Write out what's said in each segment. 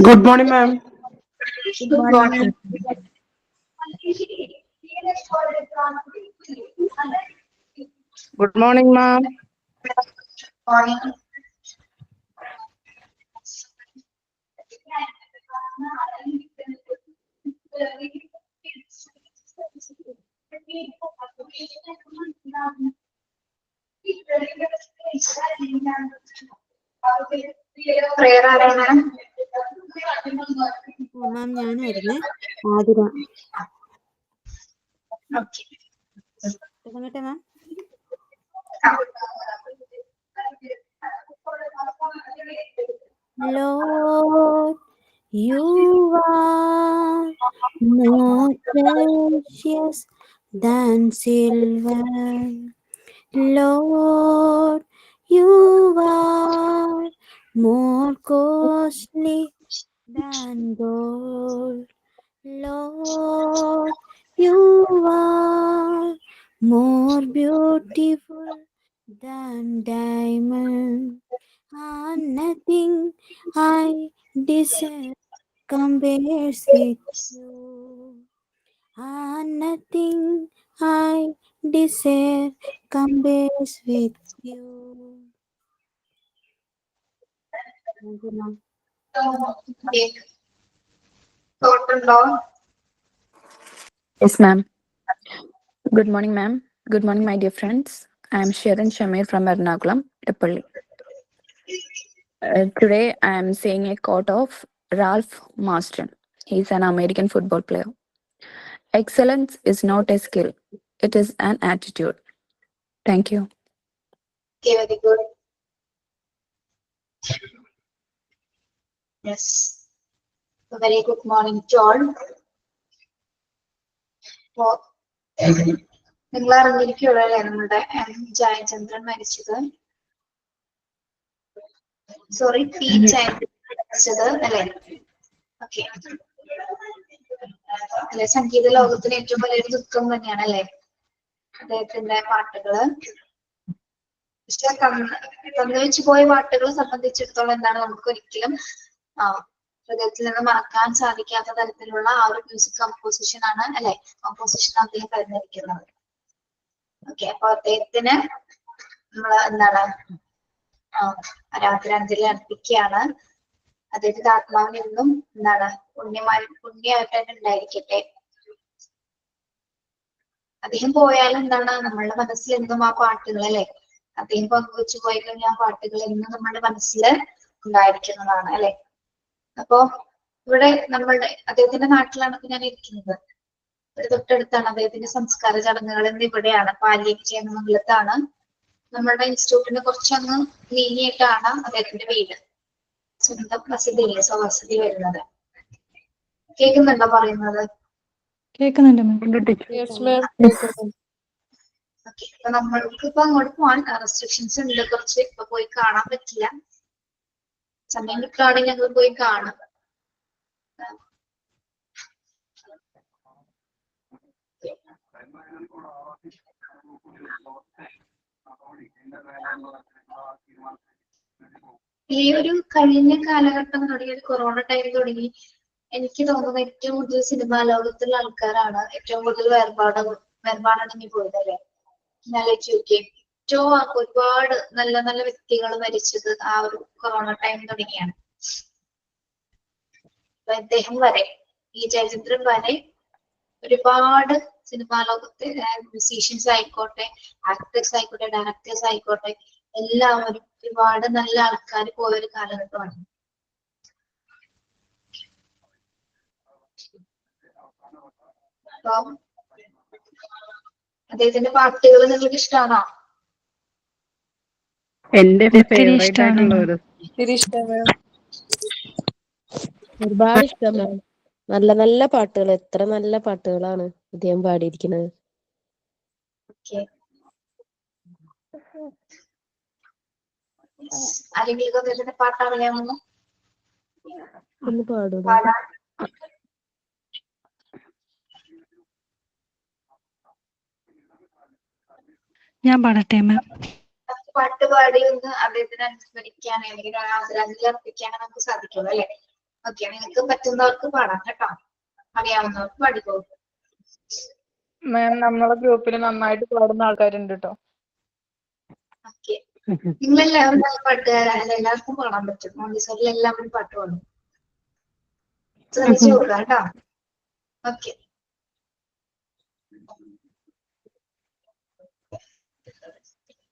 Good morning, ma'am. Good morning. Good morning, ma'am. Morning. Prayer ആരാണ്? മാം ഞാനായിരുന്നേ Athira. Okay. തുടങ്ങട്ടെ മാം. Lord, you are more precious than silver. Lord, you are more costly than gold. Lord, you are more beautiful than diamond. And nothing I deserve compares with you. And nothing I deserve compares with you. Thank you, ma'am. തോട്ടുണ്ടോ? Yes, ma'am. Good morning, ma'am. Good morning, my dear friends. I am Sharon Shamir from Ernakulam, Italy. Today, I am saying a quote of Ralph Marston. He is an American football player. Excellence is not a skill, it is an attitude. Thank you. Okay, very good. Yes. So very good morning to all. നിങ്ങൾ അറിഞ്ഞിരിക്കുള്ളൂ നമ്മുടെ ജയചന്ദ്രൻ മരിച്ചത്. Sorry, P Jayachandran മരിച്ചത് അല്ലേ? Okay. അല്ലെ, സംഗീത ലോകത്തിന് ഏറ്റവും വലിയൊരു ദുഃഖം തന്നെയാണ് അല്ലെ അദ്ദേഹത്തിന്റെ പാട്ടുകള്. പക്ഷെ തന്നുവെച്ച് പോയ പാട്ടുകളെ സംബന്ധിച്ചിടത്തോളം എന്താണ്, നമുക്ക് ഒരിക്കലും ഹൃദയത്തിൽ നിന്ന് മറക്കാൻ സാധിക്കാത്ത തരത്തിലുള്ള ആ ഒരു മ്യൂസിക് കമ്പോസിഷൻ ആണ് അല്ലെ, കമ്പോസിഷൻ അദ്ദേഹം തിരഞ്ഞെടുക്കുന്നത്. ഓക്കെ, അപ്പൊ അദ്ദേഹത്തിന് നമ്മള് എന്താണ് ആരാധനാഞ്ജലി അർപ്പിക്കുകയാണ്. അദ്ദേഹത്തിന്റെ ആത്മാവിന് എന്നും എന്താണ് പുണ്യമായിട്ട് തന്നെ ഉണ്ടായിരിക്കട്ടെ. അദ്ദേഹം പോയാലും എന്താണ് നമ്മളുടെ മനസ്സിൽ എന്നും ആ പാട്ടുകൾ അല്ലെ, അദ്ദേഹം പങ്കുവെച്ചു പോയി കഴിഞ്ഞാൽ ആ പാട്ടുകൾ എന്നും നമ്മുടെ മനസ്സിൽ ഉണ്ടായിരിക്കുന്നതാണ് അല്ലെ. അപ്പോ ഇവിടെ അദ്ദേഹത്തിന്റെ നാട്ടിലാണ് ഇപ്പൊ ഞാൻ ഇരിക്കുന്നത്. ഇവിടെ തൊട്ടടുത്താണ് അദ്ദേഹത്തിന്റെ സംസ്കാര ചടങ്ങുകൾ എന്ന് ഇവിടെയാണ്, പാലിയേക്കര എന്ന മംഗലത്താണ്. നമ്മളുടെ ഇൻസ്റ്റിറ്റ്യൂട്ടിന് കുറച്ചങ്ങ് നീങ്ങിയിട്ടാണ് അദ്ദേഹത്തിന്റെ വീട്. സ്വന്തം വസതിയില്ലേ, സ്വവസതി വരുന്നത്. കേൾക്കുന്നുണ്ടോ പറയുന്നത്? കേൾക്കുന്നുണ്ട് മാം. ഓക്കെ, അപ്പൊ നമ്മൾക്ക് ഇപ്പൊ അങ്ങോട്ട് പോകാൻ റെസ്ട്രിക്ഷൻസ് ഉണ്ട് കുറച്ച്. ഇപ്പൊ പോയി കാണാൻ പറ്റില്ല. സമയം കിട്ടുകയാണെങ്കിൽ ഞങ്ങൾ പോയി കാണും. ഈ ഒരു കഴിഞ്ഞ കാലഘട്ടം തുടങ്ങി, കൊറോണ ടൈം തുടങ്ങി, എനിക്ക് തോന്നുന്നത് ഏറ്റവും കൂടുതൽ സിനിമാ ലോകത്തുള്ള ആൾക്കാരാണ് ഏറ്റവും കൂടുതൽ വേർപാടടങ്ങി പോയത് അല്ലെ. ഏറ്റവും ഒരുപാട് നല്ല നല്ല വ്യക്തികൾ മരിച്ചത് ആ ഒരു കൊറോണ ടൈം തുടങ്ങിയാണ്. അപ്പൊ അദ്ദേഹം വരെ, ഈ ജയചന്ദ്രൻ വരെ ഒരുപാട് സിനിമാ ലോകത്ത് മ്യൂസീഷ്യൻസ് ആയിക്കോട്ടെ, ആക്ടേഴ്സ് ആയിക്കോട്ടെ, ഡയറക്ടേഴ്സ് ആയിക്കോട്ടെ, എല്ലാവരും ഒരുപാട് നല്ല ആൾക്കാർ പോയൊരു കാലഘട്ടമാണ്. അപ്പൊ അദ്ദേഹത്തിന്റെ പാട്ടുകൾ നിങ്ങൾക്ക് ഇഷ്ടമാണോ? എന്റെ ഒത്തിരി ഇഷ്ടമാണ്. ഒരുപാട് ഇഷ്ടമാണ്. നല്ല നല്ല പാട്ടുകൾ, എത്ര നല്ല പാട്ടുകളാണ് അദ്ദേഹം പാടിയിരിക്കുന്നത്. ആരെങ്കിലും അദ്ദേഹത്തിന്റെ പാട്ട് അറിയാമോ? ഒന്ന് പാടുക. പാടാൻ ഞാൻ പാടട്ടെ മാം. പാട്ട് പാടി ഒന്ന് അദ്ദേഹത്തിന് അനുസ്മരിക്കാൻ അല്ലെങ്കിൽ ആദരാഞ്ജലി അർപ്പിക്കാൻ നമുക്ക് സാധിക്കുള്ളൂ അല്ലെ. ഓക്കെ, നിങ്ങൾക്ക് പറ്റുന്നവർക്ക് പാടാം കേട്ടോ, അറിയാവുന്നവർക്ക് പാടിക്കോ. മാം, നമ്മളെ ഗ്രൂപ്പിൽ നന്നായിട്ട് പാടുന്ന ആൾക്കാരുണ്ട് കേട്ടോ. ഓക്കെ, നിങ്ങളെല്ലാവരും നല്ല പാട്ടുകാരല്ല, എല്ലാവർക്കും പാടാൻ പറ്റും. മോണ്ടിസോറിൽ എല്ലാവരും പാട്ട് പാടും. ശ്രമിച്ചു നോക്കുക കേട്ടോ. ഓക്കെ,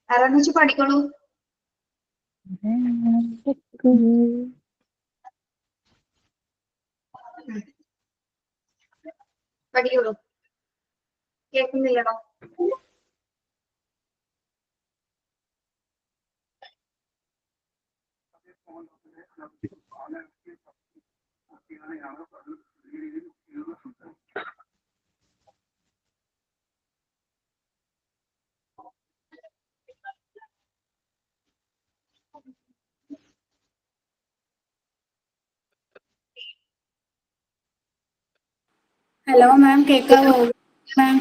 ആരാന്ന് വെച്ച് പാടിക്കോളൂ. പഠിക്കോളൂ. കേൾക്കുന്നില്ലടോ? ഹലോ മാം, കേൾക്കാവോ മാം?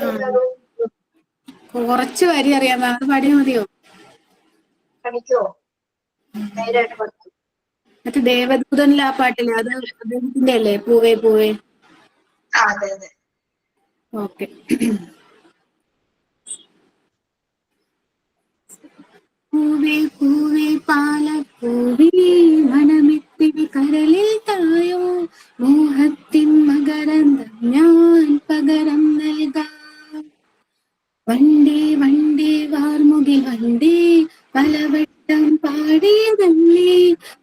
കേൾക്കാവൂ. കുറച്ച് വരി അറിയാം മാം, അത് പാടിയാൽ മതിയോ? പഠിക്കോ? നേരായിട്ട് പഠിക്കും. മറ്റേ ദേവദൂതനിലെ ആ പാട്ടില്ലേ, അത് അദ്ദേഹത്തിന്റെ അല്ലേ? പൂവേ പൂവേ. അതെ അതെ. ഓക്കെ. പൂവേ പൂവേ പാലപ്പൂവേ, മനമെത്തിരി കരളിൽ തായോ, മോഹത്തിൻ മകരന്തം ഞാൻ പകരം നൽകാം. വണ്ടേ വണ്ടേ വാർമുകിൽ വണ്ടേ, പലവട്ടം പാടിയതല്ലേ,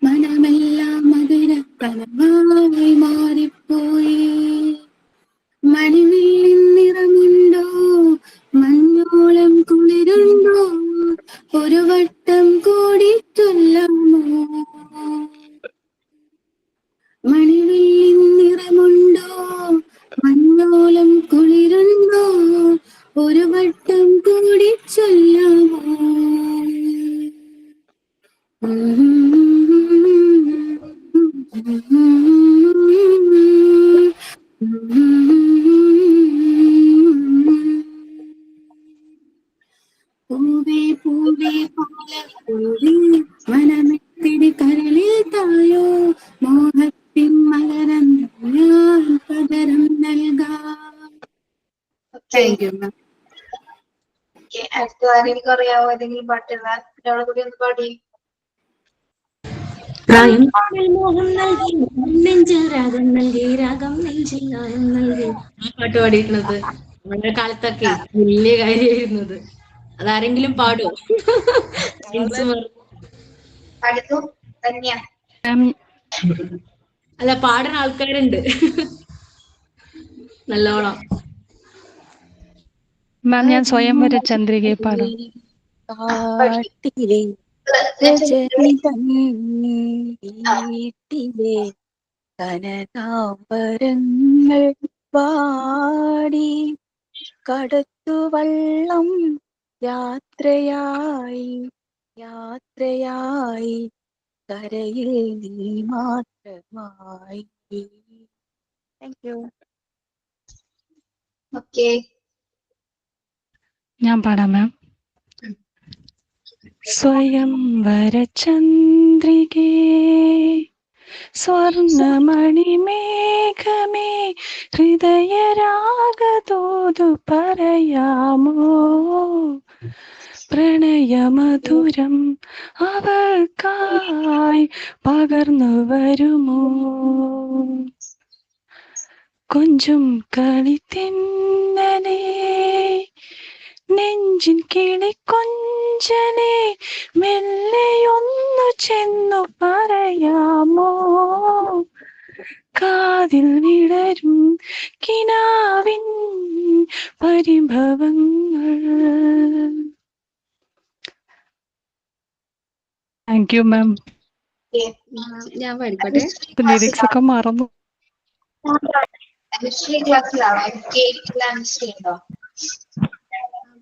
മനമെല്ലാം മധുരക്കനമായി മാറിപ്പോയി. മണിവില്ലിൻ നിറമുണ്ടോ, മഞ്ഞോളം കുളിരുണ്ടോ, ഒരു വട്ടം കൂടി ചൊല്ലാമോ. മണിവില്ലിൻ നിറമുണ്ടോ, മഞ്ഞോളം കുളിരുണ്ടോ, ഒരു വട്ടം കൂടി ചൊല്ലാമോ. പൂവേ പൂവേ പാലപ്പൂവേ, മനമെത്തിരി കരളിൽ തായോ, മോഹത്തിൻ മകരന്തം ഞാൻ പകരം നൽകാം. താങ്ക് യു മാം. അടുത്ത ആരെങ്കിലും അറിയാവോ ഏതെങ്കിലും പാട്ടുള്ള ഒരാളെ കൂടി ഒന്ന് പാടി. മോഹം നൽകി നെഞ്ചിൽ രാഗം നൽകി, രാഗം നെഞ്ചിൽ രാഗം നൽകി. ആ പാട്ട് പാടിയിരുന്നത് നമ്മുടെ കാലത്തൊക്കെ വലിയ കാര്യമായിരുന്നത്. അതാരെങ്കിലും പാടുമോ? പഠിക്കൂ തന്നെയാ. അല്ല, പാടുന്ന ആൾക്കാരുണ്ട് നല്ലോണം. മാം, ഞാൻ സ്വയംവര ചന്ദ്രികയെ പാടാം. കാട്ടിലെ രജനി വീട്ടിലെ കനകാംബരങ്ങൾ പാടി, കടത്തുവള്ളം യാത്രയായി യാത്രയായി, കരയിൽ നീ മാത്രമായി. Thank you. ഓക്കെ, ഞാൻ പാടാം മാം. സ്വയംവര ചന്ദ്രികേ, സ്വർണമണിമേഘമേ, ഹൃദയരാഗതൂതു പറയാമോ, പ്രണയമധുരം അവൾക്കായി പകർന്നു വരുമോ. കൊഞ്ചും കളിത്തിന്നലേ, നെഞ്ചിൻ കിളിക്കൊഞ്ചലേ, മെല്ലെയൊന്നു ചെന്നു പറയാമോ, കാതിൽ വിടരും കിനാവിൻ പരിഭവങ്ങൾ. താങ്ക് യു മാം. ഞാൻ പാടിക്കോട്ടെ. ലിറിക്സ് ഒക്കെ മറന്നു. കെമിസ്ട്രി ക്ലാസ്സിലാണോ? എനിക്ക് കെമിസ്ട്രി ഉണ്ടോ?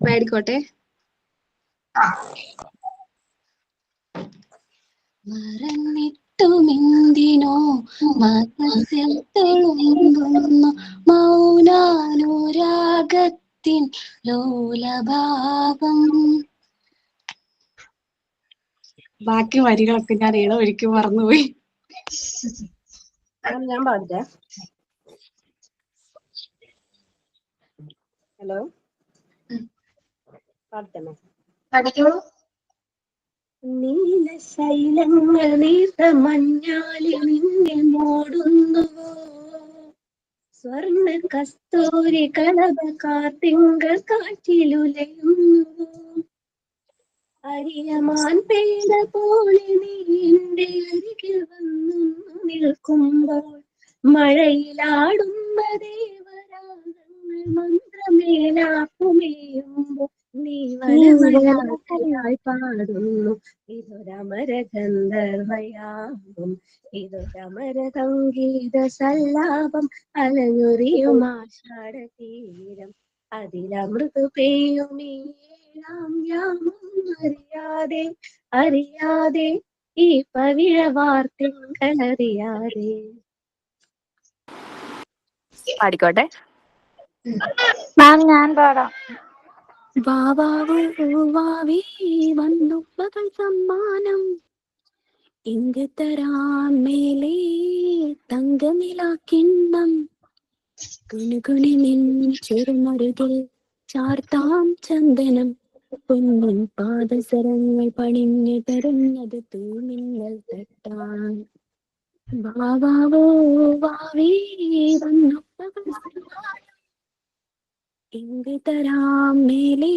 പാടിക്കോട്ടെ. മറന്നിട്ടുമെന്തിനോ മനസ്സിൽ തെളുമ്പുന്നു മൗനാനുരാഗത്തിൻ ലോലഭാവം. ബാക്കി വരികളൊക്കെ ഞാൻ ഒരിക്കൽ മറന്നുപോയി. ഞാൻ പാടില്ല. ഹലോ, പാടത്തന്നെ. പഠിക്കോളൂ. നീലശൈലങ്ങൾ നീർത്ത മഞ്ഞാലിൽ നിന്നെ മോടുന്നുവോ, സ്വർണ്ണ കസ്തൂരി കളഭ കാത്തിങ്കൾ കാറ്റിലുലയുന്നുവോ, അരിയമാൻ പേട പോലെ നീ എന്റെ അരികിൽ വന്നു നിൽക്കുമ്പോൾ, മഴയിലാടുന്ന ദേവരാഗങ്ങൾ മന്ത്രമേലാക്കുമേയുമ്പോൾ നീ വനമയായി പാടുന്നു. ഇതൊരമര ഗന്ധർവയാകും, ഇതൊരമര സംഗീത സല്ലാപം, അലഞ്ഞൊറിയും ആഷാഢ തീരം, അതിലമൃത് പെയ്യുമീഴാം യാമം അറിയാതെ അറിയാതെ ഈ പവിഴ വാർത്തകൾ അറിയാതെ. പാടിക്കോട്ടെ. മാം ഞാൻ പാടാം. വാവി വന്നു മകൾ സമ്മാനം, ഇങ്ങ് തരാം മേലേ തങ്കനിലാക്കിണ്ണം, കുനുകുനി നിൻ ചെറുമരുകിൽ ചാർത്താം ചന്ദനം, പൊന്നിൻ പാദസരങ്ങൾ പണിഞ്ഞു തരുന്നത് തൂമിന്നൽ തട്ടാൻ. വാവോ വാവി വന്നു മകൾ സമ്മാനം, ഇങ്ങ് തരാം മേലേ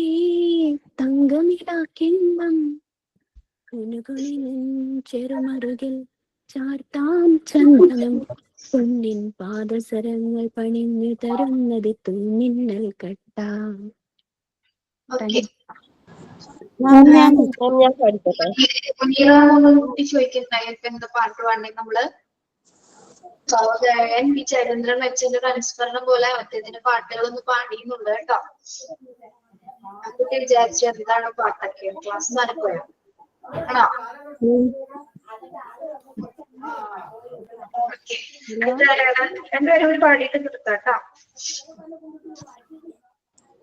തങ്കനിലാക്കിണ്ണം, കുനുകുനി നിൻ ചെറുമരുകിൽ ചാർത്താം ചന്ദനം, പൊന്നിൻ പാദസരങ്ങൾ പണിഞ്ഞു തരുന്നത് തൂമിന്നൽ കട്ടാം. ഓക്കെ. ഞാൻ പഠിക്കട്ടെ. കൂട്ടി ചോദിക്കുന്നുണ്ടായി ഇപ്പൊ എന്താ പാട്ട് പാടണേ. നമ്മള് സഹോദരൻ പി ചരിന്ദ്രൻ വെച്ചതിന്റെ ഒരു അനുസ്മരണം പോലെ മറ്റേതിന്റെ പാട്ടുകളൊന്ന് പാടിയുന്നുണ്ട് കേട്ടോ. അതൊക്കെ വിചാരിച്ചു എന്താണ് പാട്ടൊക്കെ ക്ലാസ് നടക്കുക ആണോ? രണ്ടുപേരും ഒരു പാടിയിട്ട് നിർത്താട്ടോ.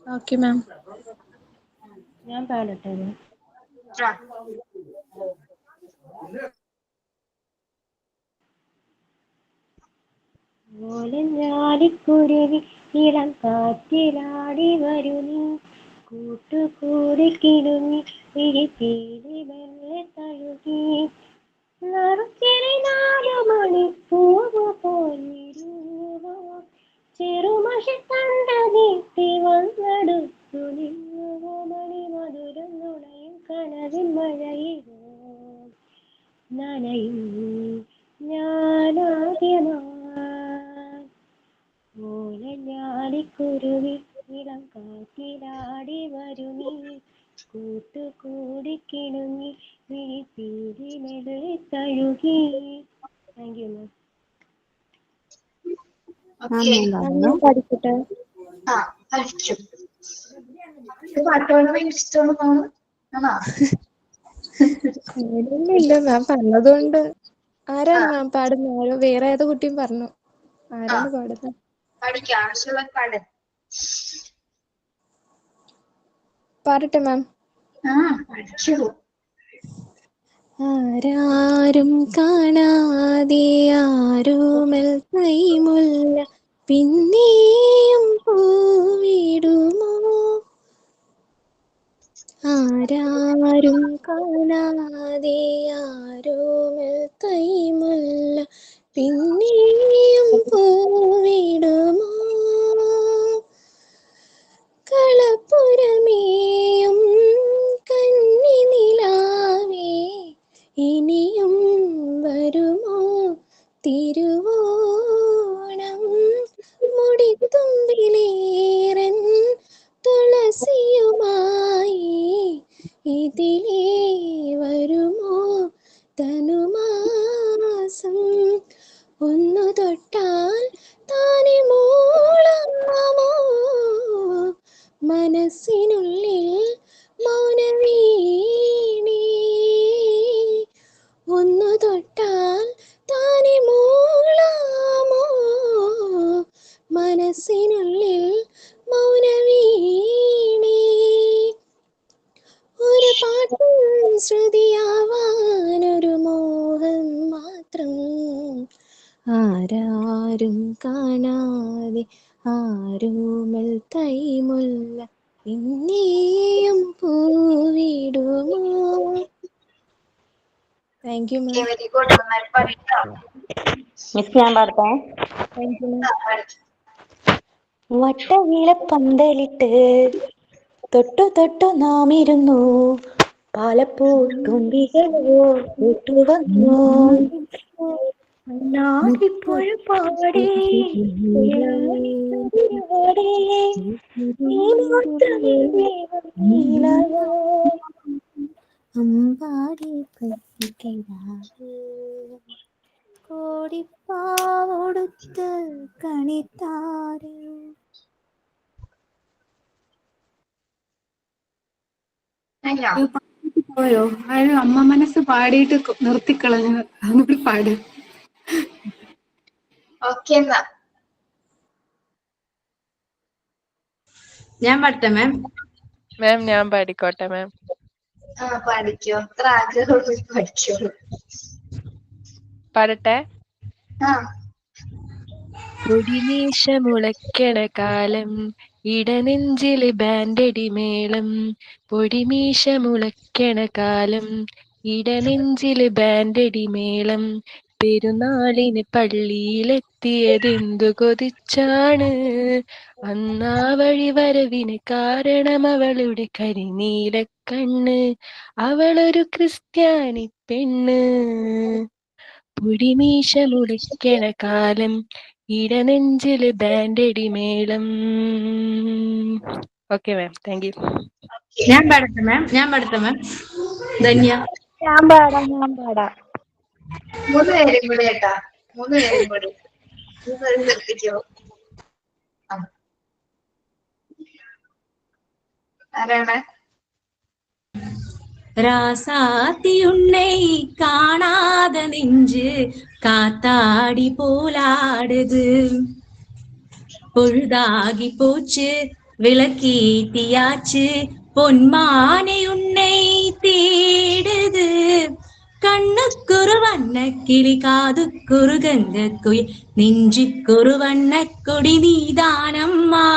Okay ma'am. ഞാൻ പാടട്ടെ. ഓലഞ്ഞാലിക്കുരുവി ഇളം കാറ്റിലാടി വരൂ നീ, കൂട്ടുകൂടി കിടുങ്ങി പിടിപ്പീലി വെള്ളെ തഴുകി, നറുക്കിളി 4 മണിപ്പൂവ് പോലിരുവോ, ചെറുമഷി കണ്ട നീട്ടി വന്നെടുത്തു നിന്നുവോ, മണിമധുരം നുണയും കനവിൻ മഴയിലോ നനയും ഞാനാദ്യമായി. ഓലഞ്ഞാലിക്കുരുവി ഇളം കാറ്റിലാടി വരൂ നീ, കൂട്ടുകൂടി കിണുങ്ങി വിഴിപ്പീലി മെല്ലെ തഴുകി. താങ്ക് യു മാം. പഠിക്കട്ടെ. ആ പഠിച്ചു. പാട്ടുകൾ ഭയങ്കര ഇഷ്ടമാണ് ആണോ? ഇല്ല മാം പറഞ്ഞതുകൊണ്ട്. ആരാണ് മാം പാടുന്നത്? ആരോ വേറെ ഏതോ കുട്ടിയും പറഞ്ഞു. ആരാണ് പാടുന്നത്? പഠിക്കാം, ആവശ്യമുള്ള പാട്. പാടട്ടെ മാം. ആ പഠിച്ചു. ആരാരും കാണാതെ ആരോമൽ കൈമുല്ല പിന്നെയും പൂവിടുമോ, ആരാരും കാണാതെ ആരോമൽ കൈമുല്ല പിന്നെയും പൂവിടുമോ, കളപ്പുരമേയും കന്നി നിലാവേ ഇനിയും വരുമോ തിരുവോണം, മുടിത്തുമ്പിലേറൻ തുളസിയുമായി ഇതിലേ വരുമോ ധനുമാസം, ഒന്നു തൊട്ടാൽ താനെ മൂളാമോ, മനസ്സിനുള്ളിൽ മൗനവീണേ, ഒന്നു തൊട്ടാൽ താനെ മൂളാമോ, മനസ്സിനുള്ളിൽ മൗനവീണേ, ഒരു പാട്ടിൻ ശ്രുതിയാവാൻ ഒരു മോഹം മാത്രം, ആരും കാണാതെ ആരോമൽ തൈമുല്ല പിന്നെയും പൂവിടുമോ. Thank you ma'am. Very good, നന്നായിട്ട് പഠിക്കാം. മിസ് ഞാൻ പാടട്ടെ. താങ്ക് യു മാം. വട്ടവിള പന്തലിട്ട് തൊട്ടു തൊട്ടു നാം ഇരുന്നു, പാലപ്പൂ തുമ്പികളോ കൂട്ടുവന്നു, നാടിപ്പുഴ പാടി നീ മാത്രമേ നീലായോ. അമ്പാടി പറ്റിക്കിടാവ് കോടിപ്പാവൊടുത്ത് കണിത്താരോ. പോയോ? ആരും അമ്മ മനസ്സ് പാടിയിട്ട് നിർത്തിക്കളഞ്ഞു. അങ്ങോട്ട് പാട്. ഓക്കെ എന്നാ ഞാൻ പാടട്ടെ മാം? മാം ഞാൻ പാടിക്കോട്ടെ മാം? പഠിക്കോ, അത്ര ആഗ്രഹമുള്ള പഠിക്കോളൂ. പാടട്ടെ? ആ പൊടിമീശ മുളയ്ക്കണ കാലം ഇടനെഞ്ചില് ബാൻഡടി മേളം, പൊടിമീശ മുളയ്ക്കണ കാലം ഇടനെഞ്ചില് ബാൻഡടി മേളം, പെരുന്നാളിന് പള്ളിയിലെത്തിയതെന്തു കൊതിച്ചാണ്, അന്നാ വഴി വരവിന് കാരണം അവളുടെ കരിനീലക്കണ്ണ്, അവളൊരു ക്രിസ്ത്യാനി പെണ്ണ്. പൊടിമീശ മുളയ്ക്കണ കാലം ഇടനെഞ്ചില് ബാൻഡടി മേളം. Okay ma'am, thank U. ഞാൻ പാടട്ടെ മാം? ഞാൻ പാടട്ടെ മാം? ധന്യ. ഞാൻ പാടാം. 3 പേരും കൂടി കേട്ടാ, 3 പേരും കൂടി 3 പേരും നിർത്തിക്കോ. ആരാണ്? ராசாத்தியுன்னை காணாத நெஞ்சு காத்தாடி போலாடுது, பொழுதாகி போச்சு விளக்கீத்தியாச்சு பொன்மானை உன்னை தேடுது, கண்ணுக்குரு வண்ணக்கிளி காதுக்குரு கங்கக்குயில் நெஞ்சுக்குரு வண்ணக்கொடி நீதானம்மா,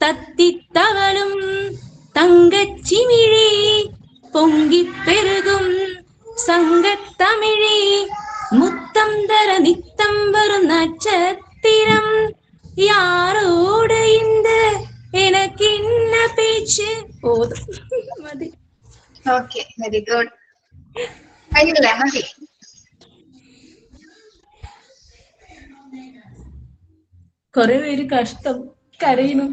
தத்தித்தவளும் தங்கச்சிமிழி பொங்கிப் பெருகும் சங்கத்தமிழி, முத்தம் தர நித்தம் வரும் நட்சத்திரம், யாரோடு இந்த எனக்கு என்ன பேச்சு. போதும் മതി. Okay, very good. കഴിഞ്ഞില്ലേ? മതി. കൊറേ പേര് കഷ്ടം കരയുന്നു.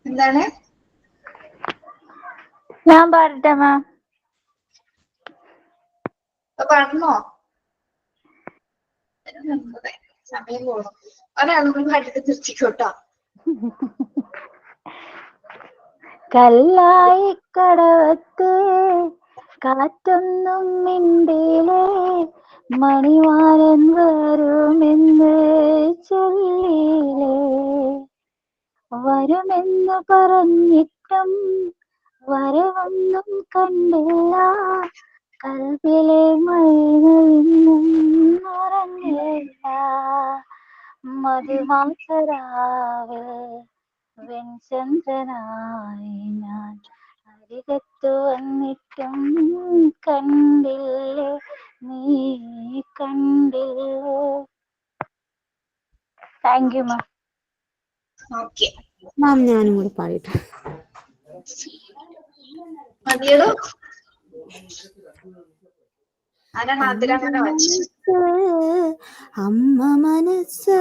എന്താണ്? ഞാൻ പാടട്ടെ മാം? പറഞ്ഞോ? സമയം പോകണം. ഒരാളും പാട്ടിട്ട് നിർത്തിക്കോട്ടോ. കല്ലായി കടവത്ത് കാറ്റൊന്നും മിണ്ടിയിലേ, മണിമാരൻ വരുമെന്ന് ചൊല്ലിയിലേ, വരുമെന്ന് പറഞ്ഞിട്ടും വരവൊന്നും കണ്ടില്ല, കൽബിലെ മൈനൊന്നും ഉറങ്ങില്ല, മധുമാസരാവ് വെൺചന്ദ്രനായി ഞാൻ അരികത്തു വന്നിട്ടും കണ്ടില്ലേ, നീ കണ്ടില്ലേ. Thank you ma'am. Okay ma'am ഞാനും കൂടി പാടിയിട്ട്. മതിയോ? ആരാണ് അതിലങ്ങനെ വച്ചു? അമ്മ മനസ്സ്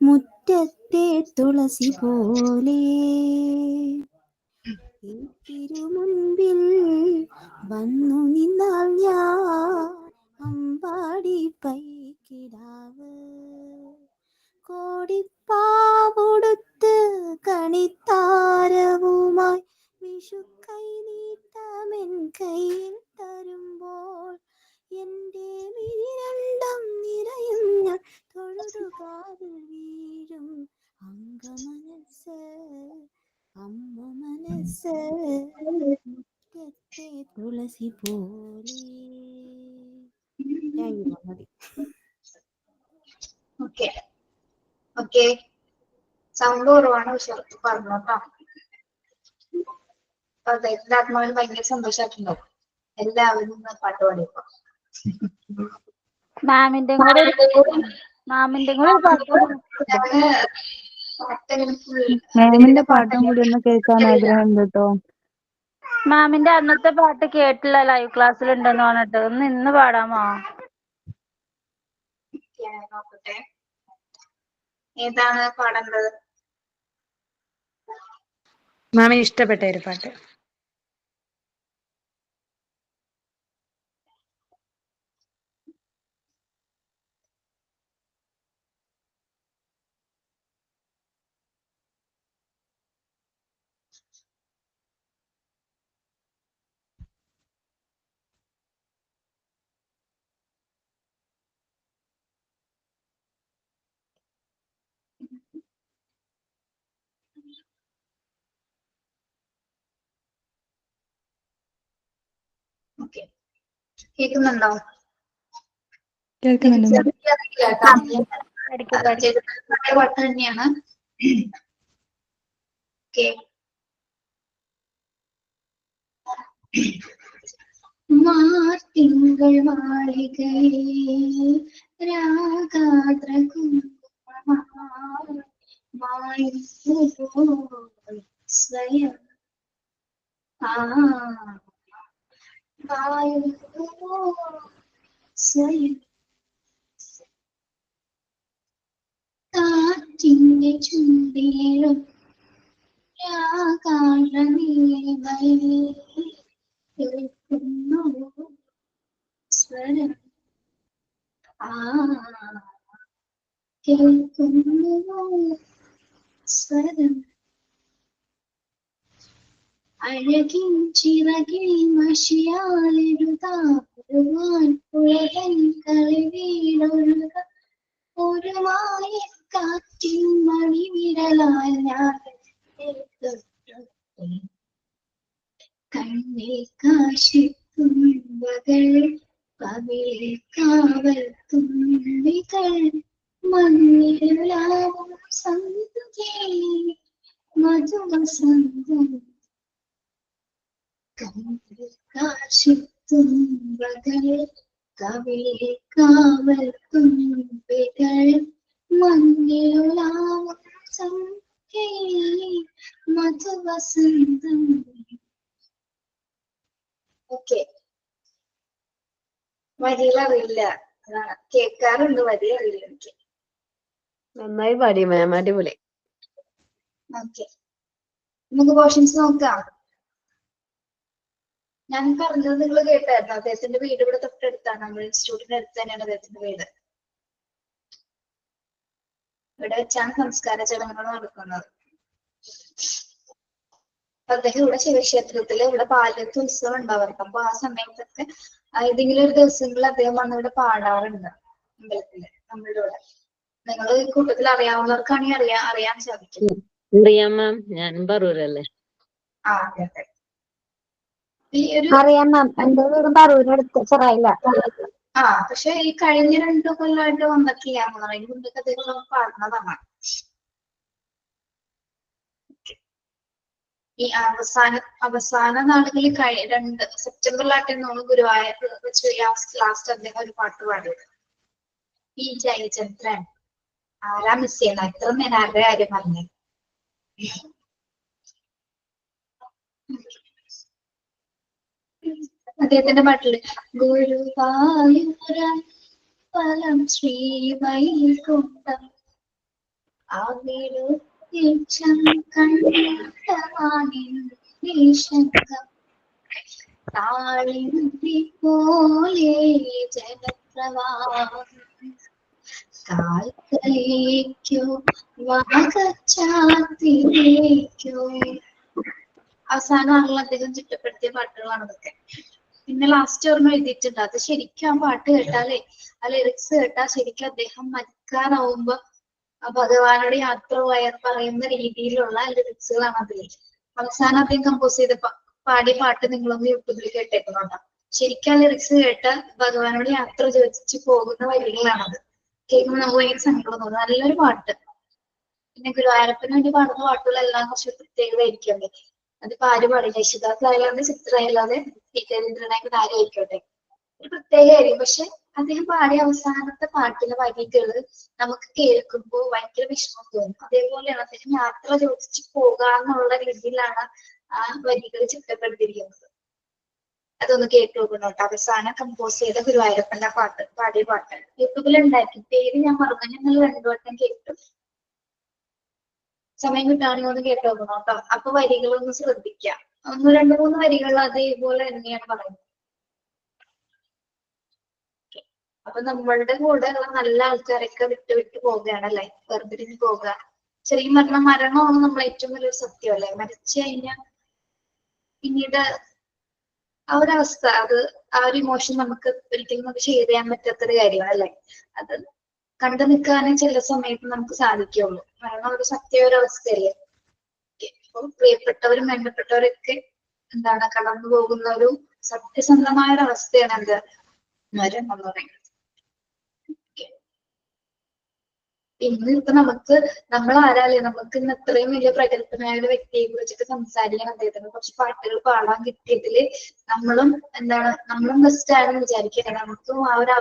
മുറ്റത്തെ തുളസി പോലെ, തിരുമുൻപിൽ വന്നു നിന്നാൽ ഞാൻ അമ്പാടി പൈക്കിടാവ്, കോടിപ്പാവൊടുത്ത് കണിത്താരവുമായി വിഷുക്കൈ നീട്ടമെൻ കയ്യിൽ തരുമ്പോൾ, എന്റെ വിരണ്ടം നിറയും ഞാൻ തൊഴുതുകാതിൽ വീഴും അംഗമനസ്സ്, അമ്മ മനസ്സ് മുറ്റത്തെ തുളസി പോലെ. മതി. ഓക്കെ ഓക്കെ, സൗണ്ട് കുറവാണ്, പക്ഷെ പറഞ്ഞു കേട്ടോ. അദ്ദേഹത്തിന്റെ ആത്മാവിന് ഭയങ്കര സന്തോഷമായിട്ടുണ്ടാവും എല്ലാവരും പാട്ട് പാടിയപ്പോ. മാമിന്റെ കൂടെ ഒരു പാട്ട്. മാമിന്റെ പാട്ടും കൂടി ഒന്ന് കേൾക്കാൻ ആഗ്രഹമുണ്ട് കേട്ടോ. മാമിന്റെ അന്നത്തെ പാട്ട് കേട്ടില്ല, ലൈവ് ക്ലാസ്സിൽ ഉണ്ടെന്ന് പറഞ്ഞിട്ട്. ഒന്ന് ഇന്ന് പാടാമോ? നോക്കട്ടെ, ഏതാണ് പാടേണ്ടത്? മാമിന് ഇഷ്ടപ്പെട്ട ഒരു പാട്ട്. ഓക്കെ, കേൾക്കുന്നുണ്ടോ? കേൾക്കുന്നുണ്ട് മാം. പാട്ട് തന്നെയാണ്. ഓക്കെ, മാർത്തിങ്കൾ മാളികയിൽ രാഗാദ്ര സ്വയം സ്വയം കാറ്റിന്റെ ചുണ്ടിലും കേൾക്കുന്നു സ്വരം, കേൾക്കുന്നു സ്വരം. അഴകിൻ ചിറകിൽ മഷിയാലെഴുതാൻ പുഴകൻ കളിവീടൊഴുക ഒരു മായക്കാറ്റിൻ മണിവിരലാൽ ഞാൻ കണ്ണിൽ കാശിത്തുമ്പകൾ കവിളിൽ കാവൽ തുമ്പികൾ മണ്ണിലാവും സന്ധ്യേ മധുവസന്തം. കണ്ണിൽ കാശിത്തുമ്പകൾ കവിളിൽ കാവൽ തുമ്പികൾ മണ്ണിലാവും സന്ധ്യേ മധുവസന്തം. ഓക്കെ, വരികളറിയില്ല, കേൾക്കാറുണ്ട്, വരി അറിയില്ല എനിക്ക്. നന്നായി പാടി മാം, അടിപൊളി. ഓക്കെ, നമുക്ക് ക്വസ്റ്റ്യൻസ് നോക്കാം. ഞാൻ പറഞ്ഞത് നിങ്ങൾ കേട്ടായിരുന്നു. അദ്ദേഹത്തിന്റെ വീട് ഇവിടെ തൊട്ടടുത്താണ്, നമ്മുടെ ഇൻസ്റ്റിറ്റ്യൂട്ടിന്റെ അടുത്ത് തന്നെയാണ് അദ്ദേഹത്തിന്റെ വീട്. ഇവിടെ വെച്ചാണ് സംസ്കാര ചടങ്ങുകൾ നടക്കുന്നത്. അദ്ദേഹം ഇവിടെ ശിവക്ഷേത്രത്തില് ഇവിടെ പാലത്ത് ഉത്സവം ഉണ്ടാവാറുണ്ട്. അപ്പൊ ആ സമയത്തൊക്കെ ഏതെങ്കിലും ഒരു ദിവസങ്ങളിൽ അദ്ദേഹം വന്ന് ഇവിടെ പാടാറുണ്ട് അമ്പലത്തില് നമ്മളുടെ ഇവിടെ. നിങ്ങൾ കൂട്ടത്തിൽ അറിയാവുന്നവർക്കാണെങ്കിൽ അറിയാൻ സാധിക്കും. അറിയാം മാം, ഞാൻ പറൂരല്ലേ. ആ അതെ അതെ. ഈ ഒരു അറിയാം മാം, എന്റെ വീടും പറൂരിനടുത്ത് ചെറായില്ല. പക്ഷെ ഈ കഴിഞ്ഞ 2 കൊല്ലമായിട്ട് വന്നിട്ടില്ല എന്ന് പറയുന്നത്. മുമ്പൊക്കെ അദ്ദേഹം പാടുന്നതാണ്. ഈ അവസാന നാളുകളിൽ 2 സെപ്റ്റംബറിലായിട്ടാണ് ഗുരുവായൂർ വെച്ച് ലാസ്റ്റ് അദ്ദേഹം ഒരു പാട്ട് പാടിയത്. ഈ ജയചന്ദ്രൻ ആരാ മിസ് ചെയ്യുന്ന? എത്ര നേരം കാര്യം പറഞ്ഞു. അദ്ദേഹത്തിന്റെ പാട്ടില് ഗുരുവായൂരം ഫലം ശ്രീവൈകുണ്ഠം താളിന്തി പോലെ ജലപ്രവാഹം കാൽക്കലേക്കോ വാഗച്ചാത്തിലേക്കോ. അവസാനം ആളുകൾ അദ്ദേഹം ചിട്ടപ്പെടുത്തിയ പാട്ടുകളാണ് ഇതൊക്കെ. പിന്നെ ലാസ്റ്റ് ഓർമ്മ എഴുതിയിട്ടുണ്ട്. അത് ശരിക്കും ആ പാട്ട് കേട്ടാലേ, ആ ലിറിക്സ് കേട്ടാൽ ശരിക്കും അദ്ദേഹം മരിക്കാനാവുമ്പോ ഭഗവാനോട് യാത്ര പറയുന്ന രീതിയിലുള്ള ലിറിക്സുകളാണ് അതിൽ. അവസാനം അദ്ദേഹം കമ്പോസ് ചെയ്ത് പാടിയ പാട്ട് നിങ്ങളൊന്ന് യൂട്യൂബിൽ കേട്ടേക്കുന്നുണ്ടോ? ശരിക്കും ആ ലിറിക്സ് കേട്ട് ഭഗവാനോട് യാത്ര ചോദിച്ചു പോകുന്ന വരികളാണത്. കേൾക്കുമ്പോൾ നമുക്ക് ഭയങ്കര സങ്കടം തോന്നും. നല്ലൊരു പാട്ട്. പിന്നെ ഗുരുവായൂരപ്പന് വേണ്ടി പാടുന്ന പാട്ടുകളെല്ലാം കുറച്ച് പ്രത്യേകതയായിരിക്കുമല്ലേ. അതിപ്പോ ആര് പാടില്ല, യേശുദാസായാലും ചിത്രയല്ലാതെ പി രവീന്ദ്രനായിട്ട് ആരായിരിക്കട്ടെ, ഒരു പ്രത്യേകമായിരിക്കും. പക്ഷെ അദ്ദേഹം പാടിയ അവസാനത്തെ പാട്ടിലെ വരികള് നമുക്ക് കേൾക്കുമ്പോൾ ഭയങ്കര വിഷമം തോന്നും. അതേപോലെയാണ് അദ്ദേഹം യാത്ര ചോദിച്ചു പോകാന്നുള്ള രീതിയിലാണ് ആ വരികൾ ചിട്ടപ്പെടുത്തിയിരിക്കുന്നത്. അതൊന്ന് കേട്ടു നോക്കണം കേട്ടോ. അവസാനം കമ്പോസ് ചെയ്ത ഗുരുവായൂരപ്പന്റെ പാട്ട്, പാടിയ പാട്ട് യൂട്യൂബിൽ ഉണ്ടായിരിക്കും. പേര് ഞാൻ മറന്നു, ഞങ്ങൾ 2 വട്ടം കേട്ടു. സമയം കിട്ടുകയാണെങ്കിൽ ഒന്ന് കേട്ടു നോക്കണം കേട്ടോ. അപ്പൊ വരികളൊന്ന് ശ്രദ്ധിക്കാം. 1-2-3 വരികൾ അതേപോലെ തന്നെയാണ് പറയുന്നത്. അപ്പൊ നമ്മളുടെ കൂടെ ഉള്ള നല്ല ആൾക്കാരൊക്കെ വിട്ടു പോവുകയാണല്ലേ, വേർതിരിഞ്ഞ് പോവുക. ശരിക്കും പറഞ്ഞാൽ മരണമാണ് നമ്മൾ ഏറ്റവും വലിയൊരു സത്യം അല്ലേ. മരിച്ചു കഴിഞ്ഞാൽ പിന്നീട് ആ ഒരു അവസ്ഥ, അത് ആ ഒരു ഇമോഷൻ നമുക്ക് ഒരിക്കലും നമുക്ക് ഷെയർ ചെയ്യാൻ പറ്റാത്തൊരു കാര്യമാണ് അല്ലേ. അത് കണ്ടു നിൽക്കാനേ ചില സമയത്ത് നമുക്ക് സാധിക്കുള്ളൂ. മരണം ഒരു സത്യ ഒരു അവസ്ഥയല്ലേ. അപ്പൊ പ്രിയപ്പെട്ടവരും വേണ്ടപ്പെട്ടവരൊക്കെ കടന്നു പോകുന്ന ഒരു സത്യസന്ധമായ ഒരു അവസ്ഥയാണ് എന്ത് മരണം എന്ന് പറയുന്നത്. ഇപ്പൊ നമ്മൾ ആരാലേ നമുക്ക് ഇന്ന് ഇത്രയും വലിയ പ്രഗത്ഭനായ ഒരു വ്യക്തിയെ കുറിച്ചിട്ട് സംസാരിക്കാൻ, അദ്ദേഹത്തിന് കുറച്ച് പാട്ടുകൾ പാടാൻ കിട്ടിയതില് നമ്മളും ബെസ്റ്റ് ആണെന്ന് വിചാരിക്കുക. നമുക്കും ആ ഒരു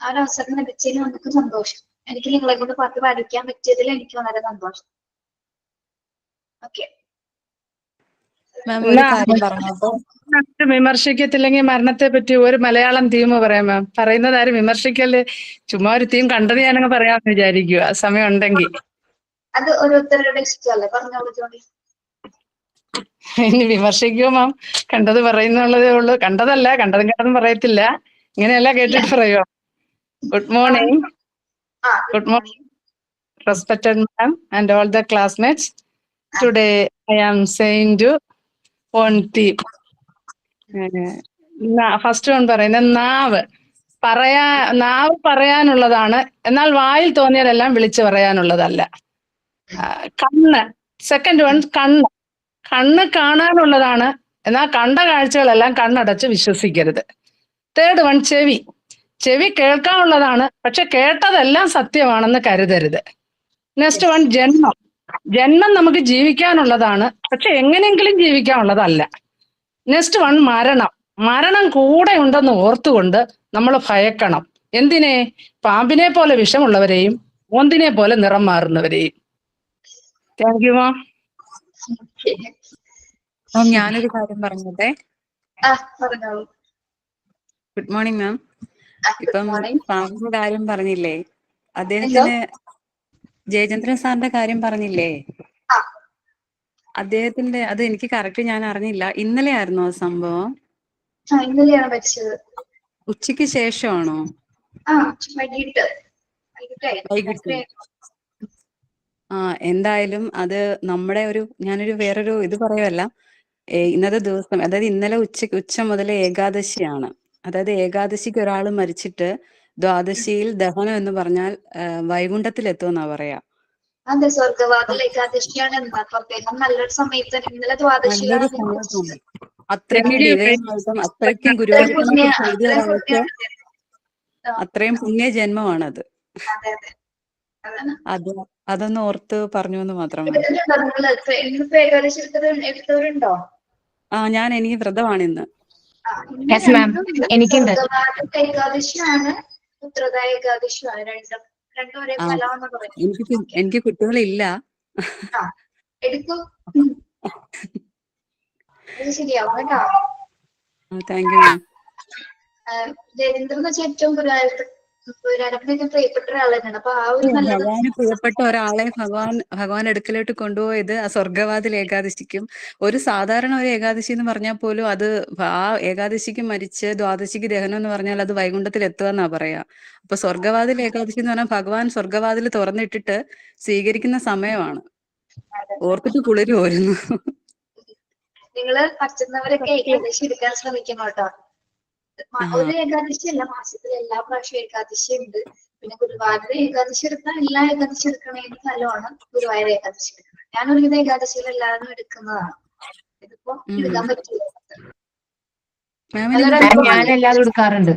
ആ ഒരു അവസരം ലഭിച്ചതിൽ നമുക്ക് സന്തോഷം. എനിക്ക് നിങ്ങളെ കൊണ്ട് പാട്ട് പാടിക്കാൻ പറ്റിയതിൽ എനിക്ക് വളരെ സന്തോഷം. ഓക്കെ, ഒരു കാര്യം പറഞ്ഞപ്പോ വിമർശിക്കത്തില്ലെങ്കിൽ മരണത്തെ പറ്റി ഒരു മലയാളം തീം പറയാം മാം. പറയുന്നത് ആരും വിമർശിക്കല്, ചുമ്മാ ഒരു തീം കണ്ടത് ഞാനങ്ങ് പറയാമെന്ന് വിചാരിക്കുക, സമയം ഉണ്ടെങ്കിൽ. അത് ഓരോരുത്തരുടെ ഇഷ്ടമല്ലേ, പറഞ്ഞോളൂ ജോണി. ഇനി വിമർശിക്കുമോ മാം? കണ്ടത് പറയുന്നുള്ളതേ ഉള്ളൂ. കണ്ടതും കേട്ടതും പറയത്തില്ല. ഇങ്ങനെയല്ല കേട്ടിട്ട് പറയുമോ? Good morning. Good morning, respected ma'am and all the classmates. Today I am saying to one theme. First one പറയുന്നത് നാവ് പറയാനുള്ളതാണ്, എന്നാൽ വായിൽ തോന്നിയാലെല്ലാം വിളിച്ചു പറയാനുള്ളതല്ല. കണ്ണ്, സെക്കൻഡ് വൺ കണ്ണ് കാണാനുള്ളതാണ്, എന്നാൽ കണ്ട കാഴ്ചകളെല്ലാം കണ്ണടച്ച് വിശ്വസിക്കരുത്. തേർഡ് വൺ ചെവി കേൾക്കാനുള്ളതാണ്, പക്ഷെ കേട്ടതെല്ലാം സത്യമാണെന്ന് കരുതരുത്. നെക്സ്റ്റ് വൺ ജന്മം നമുക്ക് ജീവിക്കാനുള്ളതാണ്, പക്ഷെ എങ്ങനെയെങ്കിലും ജീവിക്കാനുള്ളതല്ല. നെക്സ്റ്റ് വൺ മരണം കൂടെ ഉണ്ടെന്ന് ഓർത്തുകൊണ്ട് നമ്മൾ ഭയക്കണം. എന്തിനെ? പാമ്പിനെ പോലെ വിഷമുള്ളവരെയും ഓന്തിനെ പോലെ നിറം മാറുന്നവരെയും. താങ്ക് യു മാം. ഞാനൊരു കാര്യം പറഞ്ഞോട്ടെ. Good morning ma'am. ഇപ്പം പാമ്പിന്റെ കാര്യം പറഞ്ഞില്ലേ, അദ്ദേഹത്തിന് ജയചന്ദ്രൻ സാറിന്റെ കാര്യം പറഞ്ഞില്ലേ, അദ്ദേഹത്തിന്റെ അത് എനിക്ക് കറക്റ്റ് ഞാൻ അറിഞ്ഞില്ല. ഇന്നലെ ആയിരുന്നോ ആ സംഭവം? ഇന്നലെയാണ് മരിച്ചത്. ഉച്ചയ്ക്ക് ശേഷമാണോ? വൈകിട്ട്. എന്തായാലും അത് നമ്മുടെ ഞാനൊരു വേറൊരു ഇത് പറയുമല്ല. ഇന്നത്തെ ദിവസം, അതായത് ഇന്നലെ ഉച്ച മുതൽ ഏകാദശിയാണ്. അതായത് ഏകാദശിക്ക് ഒരാൾ മരിച്ചിട്ട് ദ്വാദശിയിൽ ദഹനം എന്ന് പറഞ്ഞാൽ വൈകുണ്ഠത്തിൽ എത്തുമെന്നാ പറയാ. അതെ, സ്വർഗവാതിൽ ഏകാദശിയാണ്. നല്ലൊരു സമയത്ത് ഇന്നലെ ദ്വാദശിയാണ്. അത്രയ്ക്കും ഡിവൈനായിട്ടും അത്രയ്ക്കും ഗുരുവായൂരപ്പനെ കുറിച്ച് എഴുതിയ ഒരാൾക്ക് അത്രയും പുണ്യ ജന്മമാണത്. അതൊന്ന് ഓർത്ത് പറഞ്ഞു എന്ന് മാത്രം. എനിക്ക് വ്രതമാണ് ഇന്ന്. ഏകാദശിയാണ്, ഉത്രത ഏകാദശിയാണ്. രണ്ടും ഒരേ ഫലമാണെന്ന് പറയുന്നത്. എനിക്ക് കുട്ടികളില്ല. എടുക്കൂ, ശരിയാവും കേട്ടോ. താങ്ക് യു മാം. ജയചന്ദ്രൻ എന്ന് വെച്ചാൽ ഏറ്റവും ഗുരുവായൂരപ്പനൊക്കെ പ്രിയപ്പെട്ട ഒരാൾ തന്നെയാണ്. അപ്പൊ ആ ഒരു ഭഗവാന് പ്രിയപ്പെട്ട ഒരാളെ ഭഗവാൻ അടുക്കലോട്ട് കൊണ്ടുപോയത് ആ സ്വർഗവാതിൽ ഏകാദശിക്കും. ഒരു സാധാരണ ഒരു ഏകാദശി എന്ന് പറഞ്ഞാൽ പോലും അത് ആ ഏകാദശിക്ക് മരിച്ച് ദ്വാദശിക്ക് ദഹനം എന്ന് പറഞ്ഞാൽ അത് വൈകുണ്ഠത്തിൽ എത്തുക എന്നാ പറയാ. അപ്പൊ സ്വർഗവാതിൽ ഏകാദശി എന്ന് പറഞ്ഞാൽ ഭഗവാൻ സ്വർഗവാതിൽ തുറന്നിട്ടിട്ട് സ്വീകരിക്കുന്ന സമയമാണ്. ഓർത്തിട്ട് കുളിര് പോരുന്നു. നിങ്ങള് പറ്റുന്നവരൊക്കെ ഏകാദശി എടുക്കാൻ ശ്രമിക്കണം കേട്ടോ. ഒരു ഏകാദശി അല്ല, മാസത്തിൽ എല്ലാ പ്രാവശ്യവും ഏകാദശി ഉണ്ട്. പിന്നെ ഗുരുവായൂർ ഏകാദശി എടുത്താൽ എല്ലാ ഏകാദശി എടുക്കണേന് ഫലമാണ് ഗുരുവായൂർ ഏകാദശി എടുക്കുന്നത്. ഞാനൊരുവിധ ഏകാദശികൾ എല്ലാവരും എടുക്കുന്നതാണ്. ഇതിപ്പോ എടുക്കാൻ പറ്റില്ല. മാമിന് നല്ലൊരു ഇത് അനുഭവമാണ്. ഞാനെല്ലാതും എടുക്കാറുണ്ട്.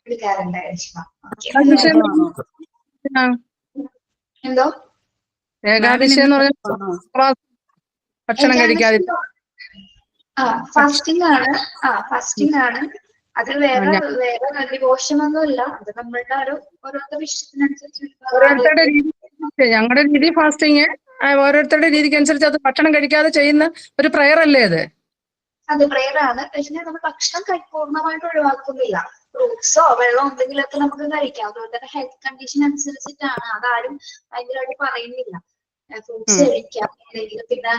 എടുക്കാറുണ്ട് രേഷ്മ. ഓക്കെ. നിർബന്ധമാണോ? എന്തോ ഏകാദശി എന്ന് പറഞ്ഞാൽ ഭക്ഷണം കഴിക്കാതെ ഫാസ്റ്റിംഗ് ആണ്. ഫാസ്റ്റിംഗ് ആണ്. അത് വേറെ ഡിവോഷനൊന്നുമില്ല. അത് നമ്മളുടെ ഓരോരുത്തരുടെ ഇഷ്ടത്തിനനുസരിച്ച് ഓരോരുത്തരുടെ രീതി, ഞങ്ങളുടെ രീതി ഫാസ്റ്റിങ് ഓരോരുത്തരുടെ രീതിക്ക് അനുസരിച്ച് അത് ഭക്ഷണം കഴിക്കാതെ ചെയ്യുന്ന ഒരു പ്രയർ അല്ലേ അത്? അത് പ്രയർ ആണ്. പക്ഷേ നമ്മൾ ഭക്ഷണം പൂർണ്ണമായിട്ട് ഒഴിവാക്കുന്നില്ല. ഫ്രൂട്ട്സോ വെള്ളമോ എന്തെങ്കിലുമൊക്കെ നമുക്ക് കഴിക്കാം. ഓരോരുത്തരുടെ ഹെൽത്ത് കണ്ടീഷൻ അനുസരിച്ചിട്ടാണ്. അതാരും ഭയങ്കരമായിട്ട് പറയുന്നില്ല. ഫ്രൂട്ട്സ് കഴിക്കാം, അല്ലെങ്കിൽ പിന്നെ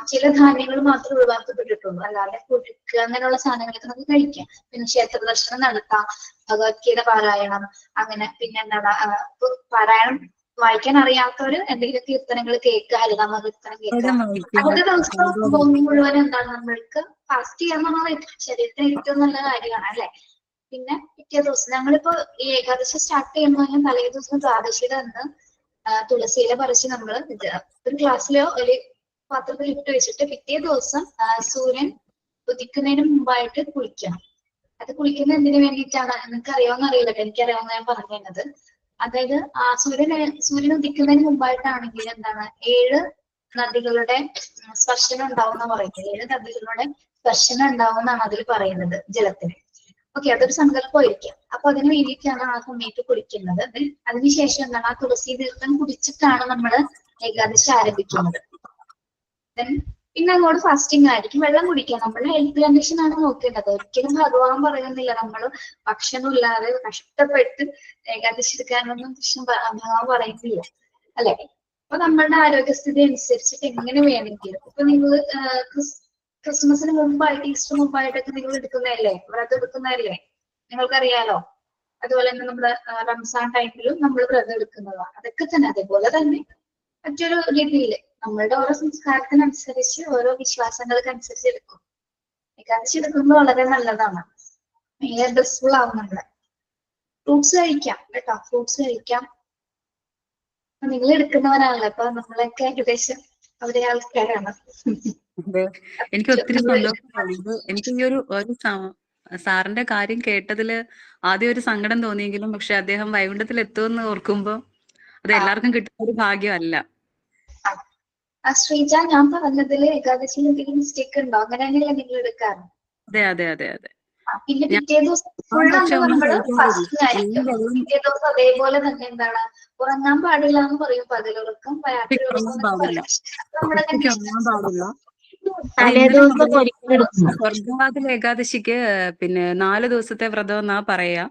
ചില ധാന്യങ്ങൾ മാത്രമേ ഒഴിവാക്കപ്പെട്ടിട്ടുള്ളൂ. അല്ലാതെ പുഴുക്ക് അങ്ങനെയുള്ള സാധനങ്ങളൊക്കെ നമുക്ക് കഴിക്കാം. പിന്നെ ക്ഷേത്ര ദർശനം നടത്താം, ഭഗവത്ഗീത പാരായണം, അങ്ങനെ പിന്നെ എന്താണ് പാരായണം വായിക്കാൻ അറിയാത്തവര് എന്തെങ്കിലും കീർത്തനങ്ങൾ കേൾക്കുക, ഹരിനാമ കീർത്തനം കേൾക്കുക. അന്നത്തെ ദിവസം മുഴുവൻ എന്താണ് നമ്മൾക്ക് ഫാസ്റ്റ് ചെയ്യാന്നുള്ളത് ശരീരത്തിന് ഏറ്റവും നല്ല കാര്യമാണ് അല്ലെ. പിന്നെ പിറ്റേ ദിവസം ഞങ്ങളിപ്പോ ഈ ഏകാദശി സ്റ്റാർട്ട് ചെയ്യുമ്പോൾ തലേ ദിവസം ദ്വാദശിയുടെ അന്ന് തുളസിയില പറിച്ച് നമ്മള് ഒരു ഗ്ലാസ്സിലോ ഒരു പാത്രത്തിൽ ഇട്ട് വെച്ചിട്ട് പിറ്റേ ദിവസം സൂര്യൻ ഉദിക്കുന്നതിന് മുമ്പായിട്ട് കുളിക്കണം. അത് കുളിക്കുന്ന എന്തിനു വേണ്ടിയിട്ടാണ് നിങ്ങൾക്ക് അറിയാവുന്ന അറിയില്ല, എനിക്കറിയാവുന്ന ഞാൻ പറഞ്ഞു തന്നത്. അതായത് സൂര്യൻ ഉദിക്കുന്നതിന് മുമ്പായിട്ടാണെങ്കിൽ എന്താണ് 7 നദികളുടെ സ്പർശനം ഉണ്ടാവും എന്ന് പറയുന്നത്. 7 നദികളുടെ സ്പർശനം ഉണ്ടാവും എന്നാണ് അതിൽ പറയുന്നത് ജലത്തിന്. ഓക്കെ, അതൊരു സങ്കല്പമായിരിക്കാം. അപ്പൊ അതിന് വേണ്ടിയിട്ടാണ് ആ സമയത്ത് കുളിക്കുന്നത്. അതിനുശേഷം എന്താണ് ആ തുളസി തീർത്ഥം കുടിച്ചിട്ടാണ് നമ്മൾ ഏകാദശി ആരംഭിക്കുന്നത്. പിന്നെ അങ്ങോട്ട് ഫാസ്റ്റിംഗ് ആയിരിക്കും. വെള്ളം കുടിക്കുക. നമ്മുടെ ഹെൽത്ത് കണ്ടീഷൻ ആണ് നോക്കേണ്ടത്. ഒരിക്കലും ഭഗവാൻ പറയുന്നില്ല നമ്മൾ ഭക്ഷണം ഇല്ലാതെ കഷ്ടപ്പെട്ട് ഏകാദശി എടുക്കാനൊന്നും ഭഗവാൻ പറയുന്നില്ല അല്ലെ. അപ്പൊ നമ്മളുടെ ആരോഗ്യസ്ഥിതി അനുസരിച്ചിട്ട് എങ്ങനെ വേണമെങ്കിലും ഇപ്പൊ നിങ്ങൾ ക്രിസ്മസിന് മുമ്പായിട്ട് ഈസ്റ്റർ മുമ്പായിട്ടൊക്കെ നിങ്ങൾ എടുക്കുന്നതല്ലേ, വ്രതം എടുക്കുന്നതല്ലേ, നിങ്ങൾക്കറിയാലോ. അതുപോലെ തന്നെ നമ്മുടെ റംസാൻ ടൈമിലും നമ്മൾ വ്രതം എടുക്കുന്നതാണ്. അതൊക്കെ തന്നെ അതേപോലെ തന്നെ മറ്റൊരു രീതിയില് നമ്മളുടെ ഓരോ സംസ്കാരത്തിനനുസരിച്ച് ഓരോ വിശ്വാസങ്ങൾക്ക് അനുസരിച്ച് എടുക്കും. ഏകാദശി എടുക്കുന്നത് വളരെ നല്ലതാണ്. ഭയങ്കര ഡ്രസ്ഫുൾ ആവും നമ്മള്. ഫ്രൂട്ട്സ് കഴിക്കാം കേട്ടോ, ഫ്രൂട്ട്സ് കഴിക്കാം. നിങ്ങൾ എടുക്കുന്നവരാണല്ലോ, അപ്പൊ നമ്മളൊക്കെ ഏകദേശം അവരെ ആൾക്കാരാണ്. എനിക്ക് ഒത്തിരി സന്തോഷമാണ്. എനിക്ക് ഈ ഒരു സാറിന്റെ കാര്യം കേട്ടതില് ആദ്യം ഒരു സങ്കടം തോന്നിയെങ്കിലും പക്ഷെ അദ്ദേഹം വൈകുണ്ഠത്തിൽ എത്തുമെന്ന് ഓർക്കുമ്പോ അത് എല്ലാവർക്കും കിട്ടുന്ന ഒരു ഭാഗ്യമല്ല. ശ്രീജ, ഞാൻ പറഞ്ഞതില് ഏകാദശിയിൽ എന്തെങ്കിലും മിസ്റ്റേക്ക് ഉണ്ടോ? അങ്ങനെയാണെങ്കിൽ നിങ്ങൾ എടുക്കാറ്? അതെ അതെ അതെ അതെ. പിന്നെ പിറ്റേ ദിവസം നമ്മള് ഫാസ്റ്റിംഗ് ആയിരിക്കും. പിറ്റേ ദിവസം അതേപോലെ തന്നെ എന്താണ് ഉറങ്ങാൻ പാടില്ല എന്ന് പറയും. പകലുറക്കം രാത്രി ഉറക്കം പാടില്ല. സ്വർഗവാതിൽ ഏകാദശിക്ക് പിന്നെ 4 ദിവസത്തെ വ്രതം എന്നാ പറയാ.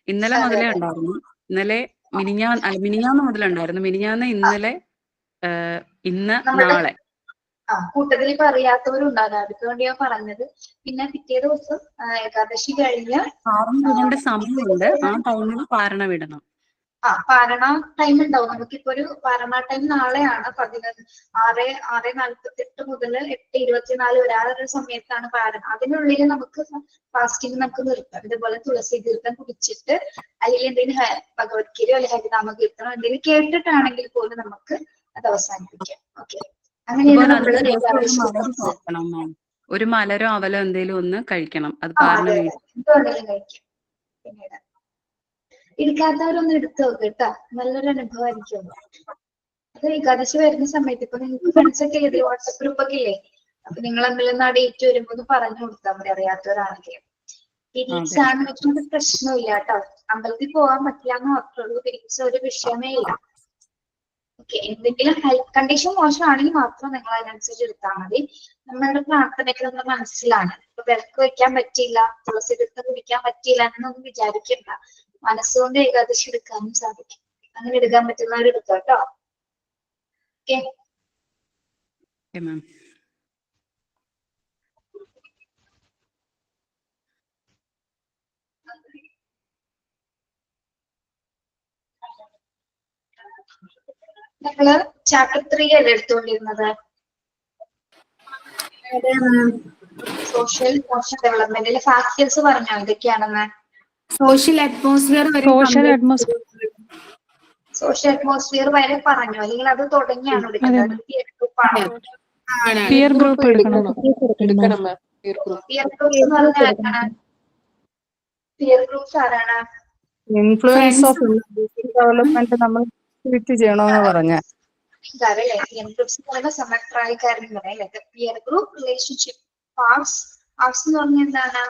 ഇന്നലെ മുതലേ ഉണ്ടായിരുന്നു. ഇന്നലെ മിനിഞ്ഞാന്ന് മുതലുണ്ടായിരുന്നു. മിനിഞ്ഞാന്ന്, ഇന്നലെ, ഇന്ന്, നാളെ. കൂട്ടത്തിൽ ഇപ്പൊ അറിയാത്തവരുണ്ടാകാം, അതുക്ക് വേണ്ടിയാ പറഞ്ഞത്. പിന്നെ പിറ്റേ ദിവസം ഏകാദശി കഴിഞ്ഞ് പാരണ സമയമുണ്ട്. ആ ടൈമിൽ പാരണ വിടണം. പാരണ ടൈം ഉണ്ടാവും. നമുക്കിപ്പോ ഒരു പാരണ ടൈം നാളെയാണ് 6:48 മുതൽ 8:24 വരെ. ആ ഒരു സമയത്താണ് പാരണ. അതിനുള്ളിൽ നമുക്ക് ഫാസ്റ്റിംഗ് നമുക്ക് നിർത്താം. ഇതുപോലെ തുളസി തീർത്ഥം കുടിച്ചിട്ട് അല്ലെങ്കിൽ എന്തെങ്കിലും ഭഗവത്ഗീതയോ അല്ലെങ്കിൽ ഹരിനാമ കീർത്തനോ എന്തെങ്കിലും കേട്ടിട്ടാണെങ്കിൽ പോലും നമുക്ക് അത് അവസാനിപ്പിക്കാം. ഓക്കെ, അങ്ങനെയാണ് നമ്മൾ ഒരു മലരോ അവലോ എന്തെങ്കിലും ഒന്ന് കഴിക്കണം. അത് പാരണ കഴിക്കാം. പിന്നീട് എടുക്കാത്തവരൊന്നും എടുത്തു നോക്ക് കേട്ടാ, നല്ലൊരു അനുഭവമായിരിക്കും. അത് ഏകാദശി വരുന്ന സമയത്ത് ഇപ്പൊ നിങ്ങൾക്ക് ഫ്രണ്ട്സ് ഒക്കെ ഇല്ലേ, വാട്സപ്പ് ഗ്രൂപ്പ് ഒക്കെ ഇല്ലേ, അപ്പൊ നിങ്ങൾ എന്തെങ്കിലും ഡേറ്റ് വരുമ്പോ ഒന്ന് പറഞ്ഞു കൊടുത്താൽ മതി, അറിയാത്തവരാണെങ്കിൽ. പീരീഡ്സ് ആണ് വെച്ചൊരു പ്രശ്നമില്ല കേട്ടോ. അമ്പലത്തിൽ പോകാൻ പറ്റില്ല എന്ന് മാത്രമേ ഉള്ളൂ. പീരീഡ്സ് ഒരു വിഷയമേ ഇല്ല. ഓക്കെ, എന്തെങ്കിലും ഹെൽത്ത് കണ്ടീഷൻ മോശമാണെങ്കിൽ മാത്രം നിങ്ങൾ അതിനനുസരിച്ച് എടുത്താൽ മതി. നമ്മളുടെ പ്രാർത്ഥനയൊക്കെ നമ്മുടെ മനസ്സിലാണ്. ഇപ്പൊ വിളക്ക് വെക്കാൻ പറ്റിയില്ല, തുളസി തീർത്ഥം കുടിക്കാൻ പറ്റിയില്ല എന്നൊന്നും വിചാരിക്കണ്ട. മനസ്സുകൊണ്ട് ഏകാദശി എടുക്കാനും സാധിക്കും. അങ്ങനെ എടുക്കാൻ പറ്റുന്നവർ എടുക്കാം കേട്ടോ. ഓക്കെ, നമ്മള് ചാപ്റ്റർ 3 അല്ലേ എടുത്തുകൊണ്ടിരുന്നത്? സോഷ്യൽ ഡെവലപ്മെന്റിലെ ഫാക്ടേഴ്സ് പറഞ്ഞോ എന്തൊക്കെയാണെന്ന്? സോഷ്യൽ അറ്റ്മോസ്ഫിയർ വരെ പറഞ്ഞു, അല്ലെങ്കിൽ അത് തുടങ്ങിയാണ് എടുക്കുന്നത്? പിയർ ഗ്രൂപ്പ് എടുക്കണം. പിയർ ഗ്രൂപ്പ് എന്ന് പറഞ്ഞാൽ പിയർ ഗ്രൂപ്പ്സ് ആരാണ്? ഇൻഫ്ലുവൻസ് ഓഫ് ഡെവലപ്മെന്റ് നമ്മൾ ഫിറ്റ് ചെയ്യണമെന്ന് പറഞ്ഞ ഇതല്ലേ പിയർ ഗ്രൂപ്പ്സ് എന്ന് പറയുമ്പോൾ സമപ്രായക്കാരെന്ന് പറയാം അല്ലെ. പിയർ ഗ്രൂപ്പ് റിലേഷൻഷിപ്പ് പാർട്സ് എന്ന് പറഞ്ഞാൽ എന്താണ്?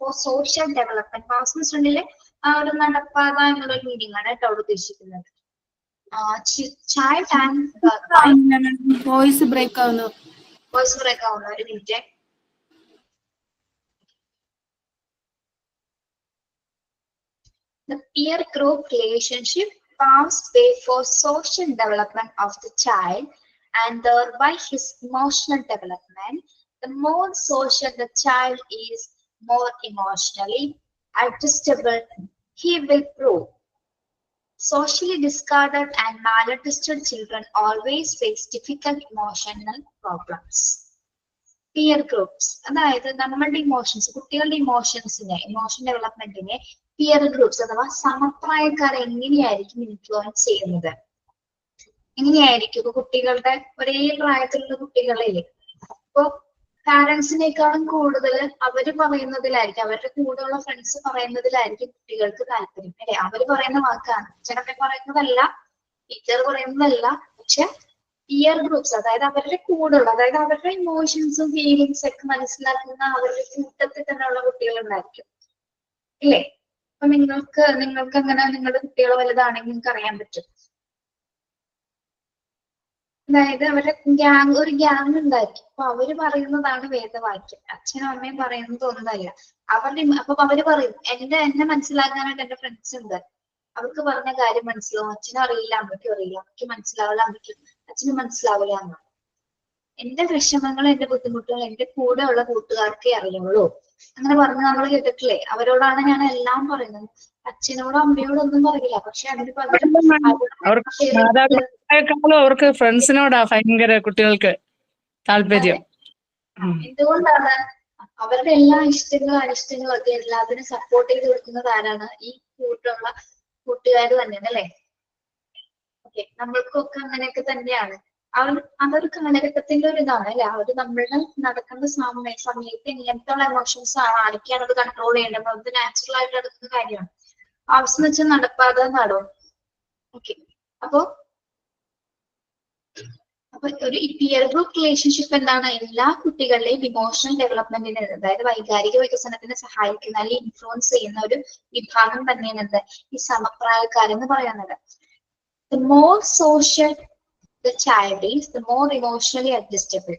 Four social development. പാർട്സ് എന്ന് വെച്ചിട്ടുണ്ടെങ്കിൽ ആ ഒരു നടപ്പാത എന്നുള്ള മീനിങ് ആണ് കേട്ടോ അവിടെ ഉദ്ദേശിക്കുന്നത്. ചൈൽഡ് ആൻഡ് വോയിസ് ബ്രേക്ക് ആവുന്നു. വോയിസ് ബ്രേക്ക് ആവുന്നു. ഒരു minute. The peer group relationship paves way for social development of the child and thereby his emotional development. The more social the child is, more emotionally adjustable he will prove. Socially discarded and maladjusted children always face difficult emotional problems. Peer groups അതായത് നമ്മളുടെ emotions, കുട്ടികളുടെ emotion ഡെവലപ്മെന്റിനെ peer groups അഥവാ സമപ്രായക്കാർ എങ്ങനെയായിരിക്കും influence ചെയ്യുന്നത്? എങ്ങനെയായിരിക്കും? ഇപ്പൊ കുട്ടികളുടെ ഒരേ പ്രായത്തിലുള്ള കുട്ടികളില്ലേ, ഇപ്പൊ പാരന്റ്സിനേക്കാളും കൂടുതൽ അവര് പറയുന്നതിലായിരിക്കും, അവരുടെ കൂടെയുള്ള ഫ്രണ്ട്സ് പറയുന്നതിലായിരിക്കും കുട്ടികൾക്ക് താല്പര്യം അല്ലെ. അവര് പറയുന്ന വാക്കാണ്, അച്ഛനൊക്കെ പറയുന്നതല്ല, ടീച്ചർ പറയുന്നതല്ല. പക്ഷെ പിയർ ഗ്രൂപ്പ്സ് അതായത് അവരുടെ കൂടെയുള്ള, അതായത് അവരുടെ ഇമോഷൻസും ഫീലിങ്സ് ഒക്കെ മനസ്സിലാക്കുന്ന അവരുടെ കൂട്ടത്തിൽ തന്നെയുള്ള കുട്ടികൾ ഉണ്ടായിരിക്കും ഇല്ലേ. അപ്പൊ നിങ്ങൾക്ക് അങ്ങനെ നിങ്ങളുടെ കുട്ടികൾ വലുതാണെങ്കിൽ നിങ്ങൾക്ക് അറിയാൻ പറ്റും. അതായത് അവരുടെ ഒരു ഗ്യാങ് ഉണ്ടായിരിക്കും. അപ്പൊ അവര് പറയുന്നതാണ് വേദവാക്യം, അച്ഛനും അമ്മയും പറയുന്നത് ഒന്നല്ല. അപ്പൊ അവര് പറയും എന്നെ മനസ്സിലാക്കാനായിട്ട് എന്റെ ഫ്രണ്ട്സ് ഉണ്ട്, അവർക്ക് പറഞ്ഞ കാര്യം മനസ്സിലാവും, അച്ഛനും അറിയില്ല അമ്മയ്ക്കും അറിയില്ല, അമ്മയ്ക്ക് മനസ്സിലാവില്ല അച്ഛനും മനസ്സിലാവില്ല എന്ന്. എന്റെ വിഷമങ്ങൾ എന്റെ ബുദ്ധിമുട്ടുകൾ എന്റെ കൂടെ ഉള്ള കൂട്ടുകാർക്കേ അറിയുള്ളൂ അങ്ങനെ പറഞ്ഞ് നമ്മൾ കേട്ടിട്ടില്ലേ. അവരോടാണ് ഞാൻ എല്ലാം പറയുന്നത്, അച്ഛനോടോ അമ്മയോടോ ഒന്നും പറയില്ല. പക്ഷെ അതിന് പകരം അവർക്ക് ഫ്രണ്ട്സിനോടാ ഭയങ്കര കുട്ടികൾക്ക് താല്പര്യം. എന്തുകൊണ്ടാണ്? അവരുടെ എല്ലാ ഇഷ്ടങ്ങളും അനിഷ്ടങ്ങളും ഒക്കെ എല്ലാത്തിനും സപ്പോർട്ട് ചെയ്ത് കൊടുക്കുന്നത് ആരാണ്? ഈ കൂട്ടുകാർ തന്നെയാണ് അല്ലെ. ഓക്കെ, നമ്മൾക്കൊക്കെ അങ്ങനെയൊക്കെ തന്നെയാണ്. അതൊരു കാലഘട്ടത്തിന്റെ ഒരു ഇതാണ് അല്ലെ. അവര് നമ്മളുടെ നടക്കുന്ന സമയത്ത് എങ്ങനത്തെ എമോഷൻസ് ആണ്, ആരൊക്കെയാണ് അത് കൺട്രോൾ ചെയ്യേണ്ടത്, അത് നാച്ചുറൽ ആയിട്ട് നടക്കുന്ന കാര്യമാണ്. ആവശ്യം വെച്ചാൽ നടപ്പാതെ നടവും. ഓക്കെ, അപ്പൊ ഒരു പിയർ ഗ്രൂപ്പ് റിലേഷൻഷിപ്പ് എന്താണ്? എല്ലാ കുട്ടികളുടെയും ഇമോഷണൽ ഡെവലപ്മെന്റിന്, അതായത് വൈകാരിക വികസനത്തിന് സഹായിക്കുന്ന അല്ലെങ്കിൽ ഇൻഫ്ലുവൻസ് ചെയ്യുന്ന ഒരു വിഭാഗം തന്നെയാണ് എന്ത് ഈ സമപ്രായക്കാരെന്ന് പറയുന്നത്. The more social the child is, the more emotionally adjustable.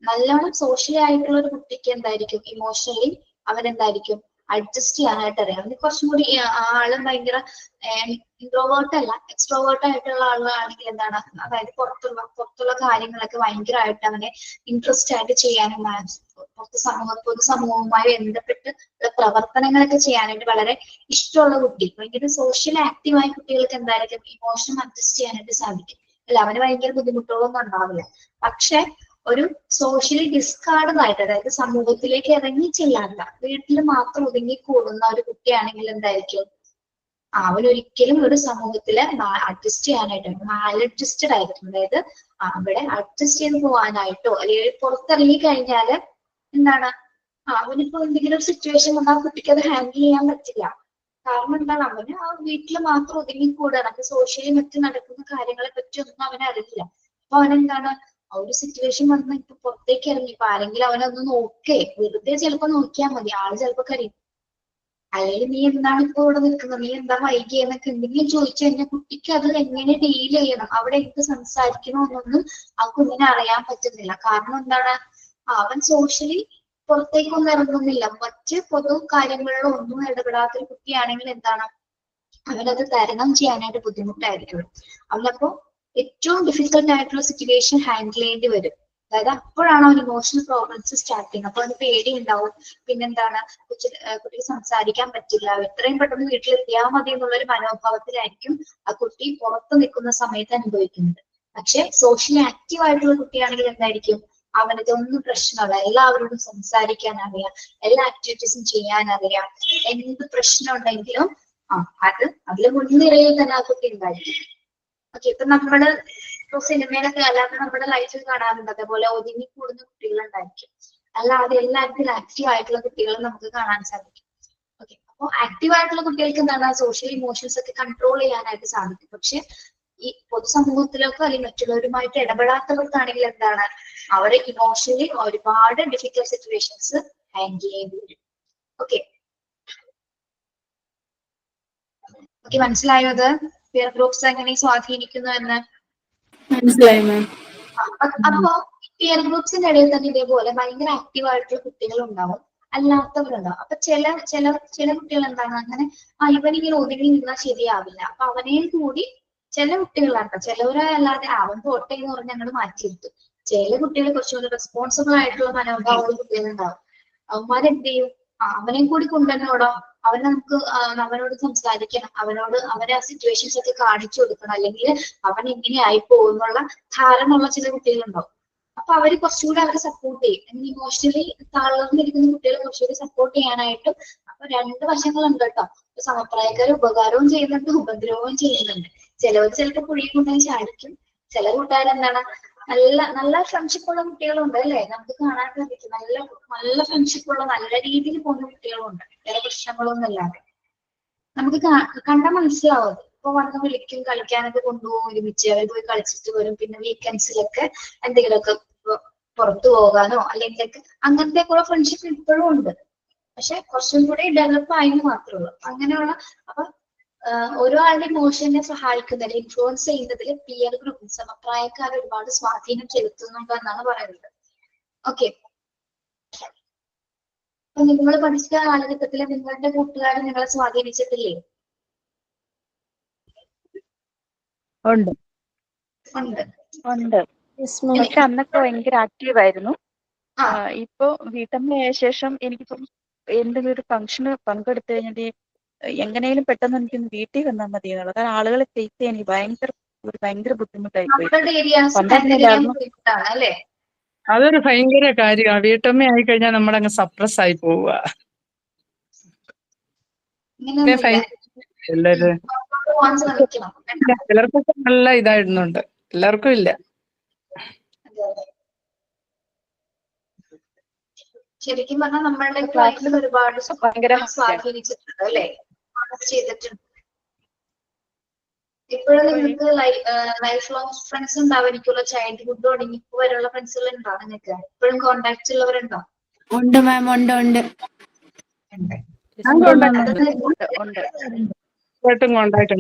നല്ലോണം സോഷ്യലി ആയിട്ടുള്ള ഒരു കുട്ടിക്ക് എന്തായിരിക്കും? ഇമോഷണലി അവരെന്തായിരിക്കും? അഡ്ജസ്റ്റ് ചെയ്യാനായിട്ട് അറിയാം. അവന് കുറച്ചും കൂടി ആള് ഭയങ്കര ഇൻട്രോവേർട്ട് അല്ല, എക്സ്ട്രോവേർട്ട് ആയിട്ടുള്ള ആളാണെങ്കിൽ എന്താണ്, അതായത് പുറത്തുള്ള കാര്യങ്ങളൊക്കെ ഭയങ്കരമായിട്ട് അവനെ ഇൻട്രസ്റ്റ് ആയിട്ട് ചെയ്യാനും പൊതുസമൂഹവുമായി ബന്ധപ്പെട്ട് പ്രവർത്തനങ്ങളൊക്കെ ചെയ്യാനായിട്ട് വളരെ ഇഷ്ടമുള്ള കുട്ടി, ഭയങ്കര സോഷ്യൽ ആക്റ്റീവായ കുട്ടികൾക്ക് എന്തായിരിക്കും? ഇമോഷൻ അഡ്ജസ്റ്റ് ചെയ്യാനായിട്ട് സാധിക്കും അല്ല. അവന് ഭയങ്കര ബുദ്ധിമുട്ടുകളൊന്നും ഉണ്ടാവില്ല. പക്ഷെ ഒരു സോഷ്യലി ഡിസ്കാർഡഡ് ആയിട്ട്, അതായത് സമൂഹത്തിലേക്ക് ഇറങ്ങി ചെല്ലാത്ത, വീട്ടിൽ മാത്രം ഒതുങ്ങിക്കൂടുന്ന ഒരു കുട്ടിയാണെങ്കിൽ എന്തായിരിക്കും? അവനൊരിക്കലും ഒരു സമൂഹത്തില് അഡ്ജസ്റ്റ് ചെയ്യാനായിട്ട് മാലഡ്ജസ്റ്റഡ് ആയിരിക്കും. അതായത് അവിടെ അഡ്ജസ്റ്റ് ചെയ്ത് പോകാനായിട്ടോ അല്ലെങ്കിൽ പുറത്തിറങ്ങി കഴിഞ്ഞാല് എന്താണ്, അവനിപ്പോ എന്തെങ്കിലും ഒരു സിറ്റുവേഷൻ വന്നാൽ ആ കുട്ടിക്ക് അത് ഹാൻഡിൽ ചെയ്യാൻ പറ്റില്ല. കാരണം എന്താണ്, അവന് ആ വീട്ടിൽ മാത്രം ഒതുങ്ങിക്കൂടാണ്. അത് സോഷ്യലി മറ്റ് നടക്കുന്ന കാര്യങ്ങളെ പറ്റി ഒന്നും അവനെ അറിയില്ല. അപ്പൊ അവനെന്താണ്, ആ ഒരു സിറ്റുവേഷൻ വന്ന് ഇപ്പൊ പുറത്തേക്ക് ഇറങ്ങി ഇപ്പൊ ആരെങ്കിലും അവനൊന്ന് നോക്കേ, വെറുതെ ചിലപ്പോ നോക്കിയാൽ മതി, ആള് ചിലപ്പോ കരയും. അല്ലെങ്കിൽ നീ എന്താണ് ഇപ്പൊ ഇവിടെ നിൽക്കുന്നത്, നീ എന്താ വൈകിയെന്നൊക്കെ എന്തെങ്കിലും ചോദിച്ചു കഴിഞ്ഞാൽ കുട്ടിക്ക് അത് എങ്ങനെ ഡീൽ ചെയ്യണം, അവിടെ എന്ത് സംസാരിക്കണമെന്നൊന്നും ആ കുഞ്ഞിനെ അറിയാൻ പറ്റുന്നില്ല. കാരണം എന്താണ്, അവൻ സോഷ്യലി പുറത്തേക്കൊന്നും ഇറങ്ങുന്നില്ല. മറ്റ് പൊതു കാര്യങ്ങളിലോ ഒന്നും ഇടപെടാത്തൊരു കുട്ടിയാണെങ്കിൽ എന്താണ്, അവനത് തരണം ചെയ്യാനായിട്ട് ബുദ്ധിമുട്ടായിരിക്കും. അവനപ്പോ ഏറ്റവും ഡിഫിക്കൽട്ട് ആയിട്ടുള്ള സിറ്റുവേഷൻ ഹാൻഡിൽ ചെയ്യേണ്ടി വരും. അതായത് അപ്പോഴാണ് അവൻ ഇമോഷണൽ പ്രോബ്ലംസ് സ്റ്റാർട്ട് ചെയ്യുന്നത്. അപ്പൊ അവന് പേടി ഉണ്ടാവും. പിന്നെന്താണ്, കുട്ടിക്ക് സംസാരിക്കാൻ പറ്റില്ല, എത്രയും പെട്ടെന്ന് വീട്ടിലെത്തിയാൽ മതി എന്നുള്ളൊരു മനോഭാവത്തിലായിരിക്കും ആ കുട്ടി പുറത്ത് നിൽക്കുന്ന സമയത്ത് അനുഭവിക്കുന്നത്. പക്ഷെ സോഷ്യലി ആക്റ്റീവ് ആയിട്ടുള്ള കുട്ടിയാണെങ്കിൽ എന്തായിരിക്കും, അവനതൊന്നും പ്രശ്നമല്ല, എല്ലാവരോടും സംസാരിക്കാൻ അറിയാം, എല്ലാ ആക്ടിവിറ്റീസും ചെയ്യാൻ അറിയാം, എന്ത് പ്രശ്നം ഉണ്ടെങ്കിലും അതിൽ മുൻനിരയിൽ തന്നെ ആ കുട്ടി ഉണ്ടായിരിക്കും. ഓക്കെ, ഇപ്പൊ നമ്മള് ഇപ്പൊ സിനിമയിലൊക്കെ അല്ലാതെ നമ്മുടെ ലൈഫിൽ കാണാറുണ്ട്, അതേപോലെ ഒതുങ്ങി കൂടുന്ന കുട്ടികളുണ്ടായിരിക്കും. അല്ലാതെ എല്ലാത്തിലും ആക്റ്റീവ് ആയിട്ടുള്ള കുട്ടികൾ നമുക്ക് കാണാൻ സാധിക്കും. ഓക്കെ, അപ്പോൾ ആക്റ്റീവ് ആയിട്ടുള്ള കുട്ടികൾക്ക് എന്താണ് സോഷ്യൽ ഇമോഷൻസ് ഒക്കെ കൺട്രോൾ ചെയ്യാനായിട്ട് സാധിക്കും. പക്ഷെ ഈ പൊതുസമൂഹത്തിലൊക്കെ അല്ലെങ്കിൽ മറ്റുള്ളവരുമായിട്ട് ഇടപെടാത്തവർക്കാണെങ്കിൽ എന്താണ് അവരെ ഇമോഷണലി ഒരുപാട് ഡിഫിക്കൽട്ട് സിറ്റുവേഷൻസ് ഹാൻഡിൽ ചെയ്യേണ്ടി വരും. ഓക്കെ ഓക്കെ, മനസ്സിലായോ അത് പിയർ ഗ്രൂപ്പ്സ് എങ്ങനെ സ്വാധീനിക്കുന്നു എന്ന്? മനസ്സിലായി മാം. അപ്പൊ പിയർ ഗ്രൂപ്പ്സിന്റെ ഇടയിൽ തന്നെ ഇതേപോലെ ഭയങ്കര ആക്റ്റീവ് ആയിട്ടുള്ള കുട്ടികൾ ഉണ്ടാവും, അല്ലാത്തവരുണ്ടാവും. അപ്പൊ ചില കുട്ടികൾ എന്താണ് അങ്ങനെ ഇവനിങ്ങനെ ഒതുങ്ങി നിന്നാൽ ശരിയാവില്ല, അപ്പൊ അവനെ കൂടി ചില കുട്ടികളാട്ടോ, ചിലവരെ അല്ലാതെ അവൻ പോട്ടെ എന്ന് പറഞ്ഞ് ഞങ്ങൾ മാറ്റിയിരുത്തും. ചില കുട്ടികൾ കുറച്ചുകൂടി റെസ്പോൺസിബിൾ ആയിട്ടുള്ള മനോഭാവമുള്ള കുട്ടികളുണ്ടാവും. അവന്മാരെന്ത് ചെയ്യും, അവനെ കൂടി കൊണ്ടുവന്നോടോ, അവനോട് സംസാരിക്കണം, അവരെ ആ സിറ്റുവേഷൻസ് ഒക്കെ കാണിച്ചു കൊടുക്കണം, അല്ലെങ്കിൽ അവൻ ഇങ്ങനെ ആയി പോകുന്നുള്ള ധാരണയുള്ള ചില കുട്ടികളുണ്ടാവും. അപ്പൊ അവര് കുറച്ചുകൂടി അവരെ സപ്പോർട്ട് ചെയ്യും. ഇമോഷണലി തളർന്നിരിക്കുന്ന കുട്ടികളെ കുറച്ചുകൂടി സപ്പോർട്ട് ചെയ്യാനായിട്ടും. അപ്പൊ രണ്ട് വശങ്ങളുണ്ട് കേട്ടോ. സമപ്രായക്കാർ ഉപകാരവും ചെയ്യുന്നുണ്ട്, ഉപദ്രവവും ചെയ്യുന്നുണ്ട്. ചിലവർ ചിലപ്പോൾ കുഴി കൊണ്ടുപോയി ചാടിക്കും. ചില കൂട്ടുകാരെന്താണ് നല്ല ഫ്രണ്ട്ഷിപ്പ് ഉള്ള കുട്ടികളുണ്ട് അല്ലെ, നമുക്ക് കാണാൻ സാധിക്കും. നല്ല ഫ്രണ്ട്ഷിപ്പ് ഉള്ള നല്ല രീതിയിൽ പോകുന്ന കുട്ടികളുണ്ട്, വേറെ പ്രശ്നങ്ങളൊന്നും ഇല്ലാതെ നമുക്ക് കണ്ടാൽ മനസ്സിലാവും. ഇപ്പൊ വന്ന് വിളിക്കും, കളിക്കാനൊക്കെ കൊണ്ടുപോകും, ഒരുമിച്ച് അവർ പോയി കളിച്ചിട്ട് വരും. പിന്നെ വീക്കെൻഡ്സിലൊക്കെ എന്തെങ്കിലുമൊക്കെ പുറത്തു പോകാനോ അല്ലെങ്കിൽ അങ്ങനത്തെ കൂടെ ഫ്രണ്ട്ഷിപ്പ് ഇപ്പോഴും ഉണ്ട്. പക്ഷെ കുറച്ചും കൂടി ഡെവലപ്പ് ആയെന്ന് മാത്രമേ ഉള്ളൂ. അങ്ങനെയുള്ള അപ്പൊ ഓരോ ആളുടെ ഇമോഷനെ സഹായിക്കുന്നതിൽ ഇൻഫ്ലുവൻസ് ചെയ്യുന്നതിൽ പിയർ ഗ്രൂപ്പ് സമപ്രായക്കാർ ഒരുപാട് സ്വാധീനം ചെലുത്തുന്നുണ്ട് എന്നാണ് പറയുന്നത്. ഓക്കെ, അപ്പൊ നിങ്ങൾ പഠിച്ച കാലഘട്ടത്തിൽ നിങ്ങളുടെ കൂട്ടുകാർ നിങ്ങളെ സ്വാധീനിച്ചിട്ടില്ലേ? ഉണ്ട്. പക്ഷെ അന്നൊക്കെ ഭയങ്കര ആക്റ്റീവ് ആയിരുന്നു. ഇപ്പൊ വീട്ടമ്മയായ ശേഷം എനിക്കിപ്പം എന്തെങ്കിലും ഒരു ഫംഗ്ഷന് പങ്കെടുത്തു കഴിഞ്ഞിട്ട് എങ്ങനെയും പെട്ടെന്ന് എനിക്ക് വീട്ടിൽ വന്നാൽ മതി എന്നുള്ളത്. കാരണം ആളുകളെ ഫേസ് ചെയ്യാൻ എനിക്ക് ഭയങ്കര ബുദ്ധിമുട്ടായി പോയി. അതൊരു ഭയങ്കര കാര്യമാണ്. വീട്ടമ്മ ആയി കഴിഞ്ഞാൽ നമ്മളങ്ങ് സപ്രസ് ആയി പോവുക. ചിലർക്കൊക്കെ നല്ല ഇതായിരുന്നുണ്ട്, എല്ലാവർക്കും ഇല്ല. ശരിക്കും പറഞ്ഞാൽ നമ്മളുടെ ക്ലാസ്സിൽ ഒരുപാട് സ്വാധീനിച്ചിട്ടുണ്ട് അല്ലെ, ചെയ്തിട്ടുണ്ട്. ഇപ്പോഴും നിങ്ങൾക്ക് ലൈഫ് ലോങ് ഫ്രണ്ട്സ് ഉണ്ടാവായിരിക്കുമല്ലോ, ചൈൽഡ്ഹുഡ് തുടങ്ങി ഇപ്പൊ വരെയുള്ള ഫ്രണ്ട്സുകൾ ഉണ്ടോ നിങ്ങൾക്ക്? ഇപ്പോഴും കോണ്ടാക്ട് ഉള്ളവരുണ്ടോ? ഉണ്ട് മാം, ഉണ്ട്. കോണ്ടാക്ട്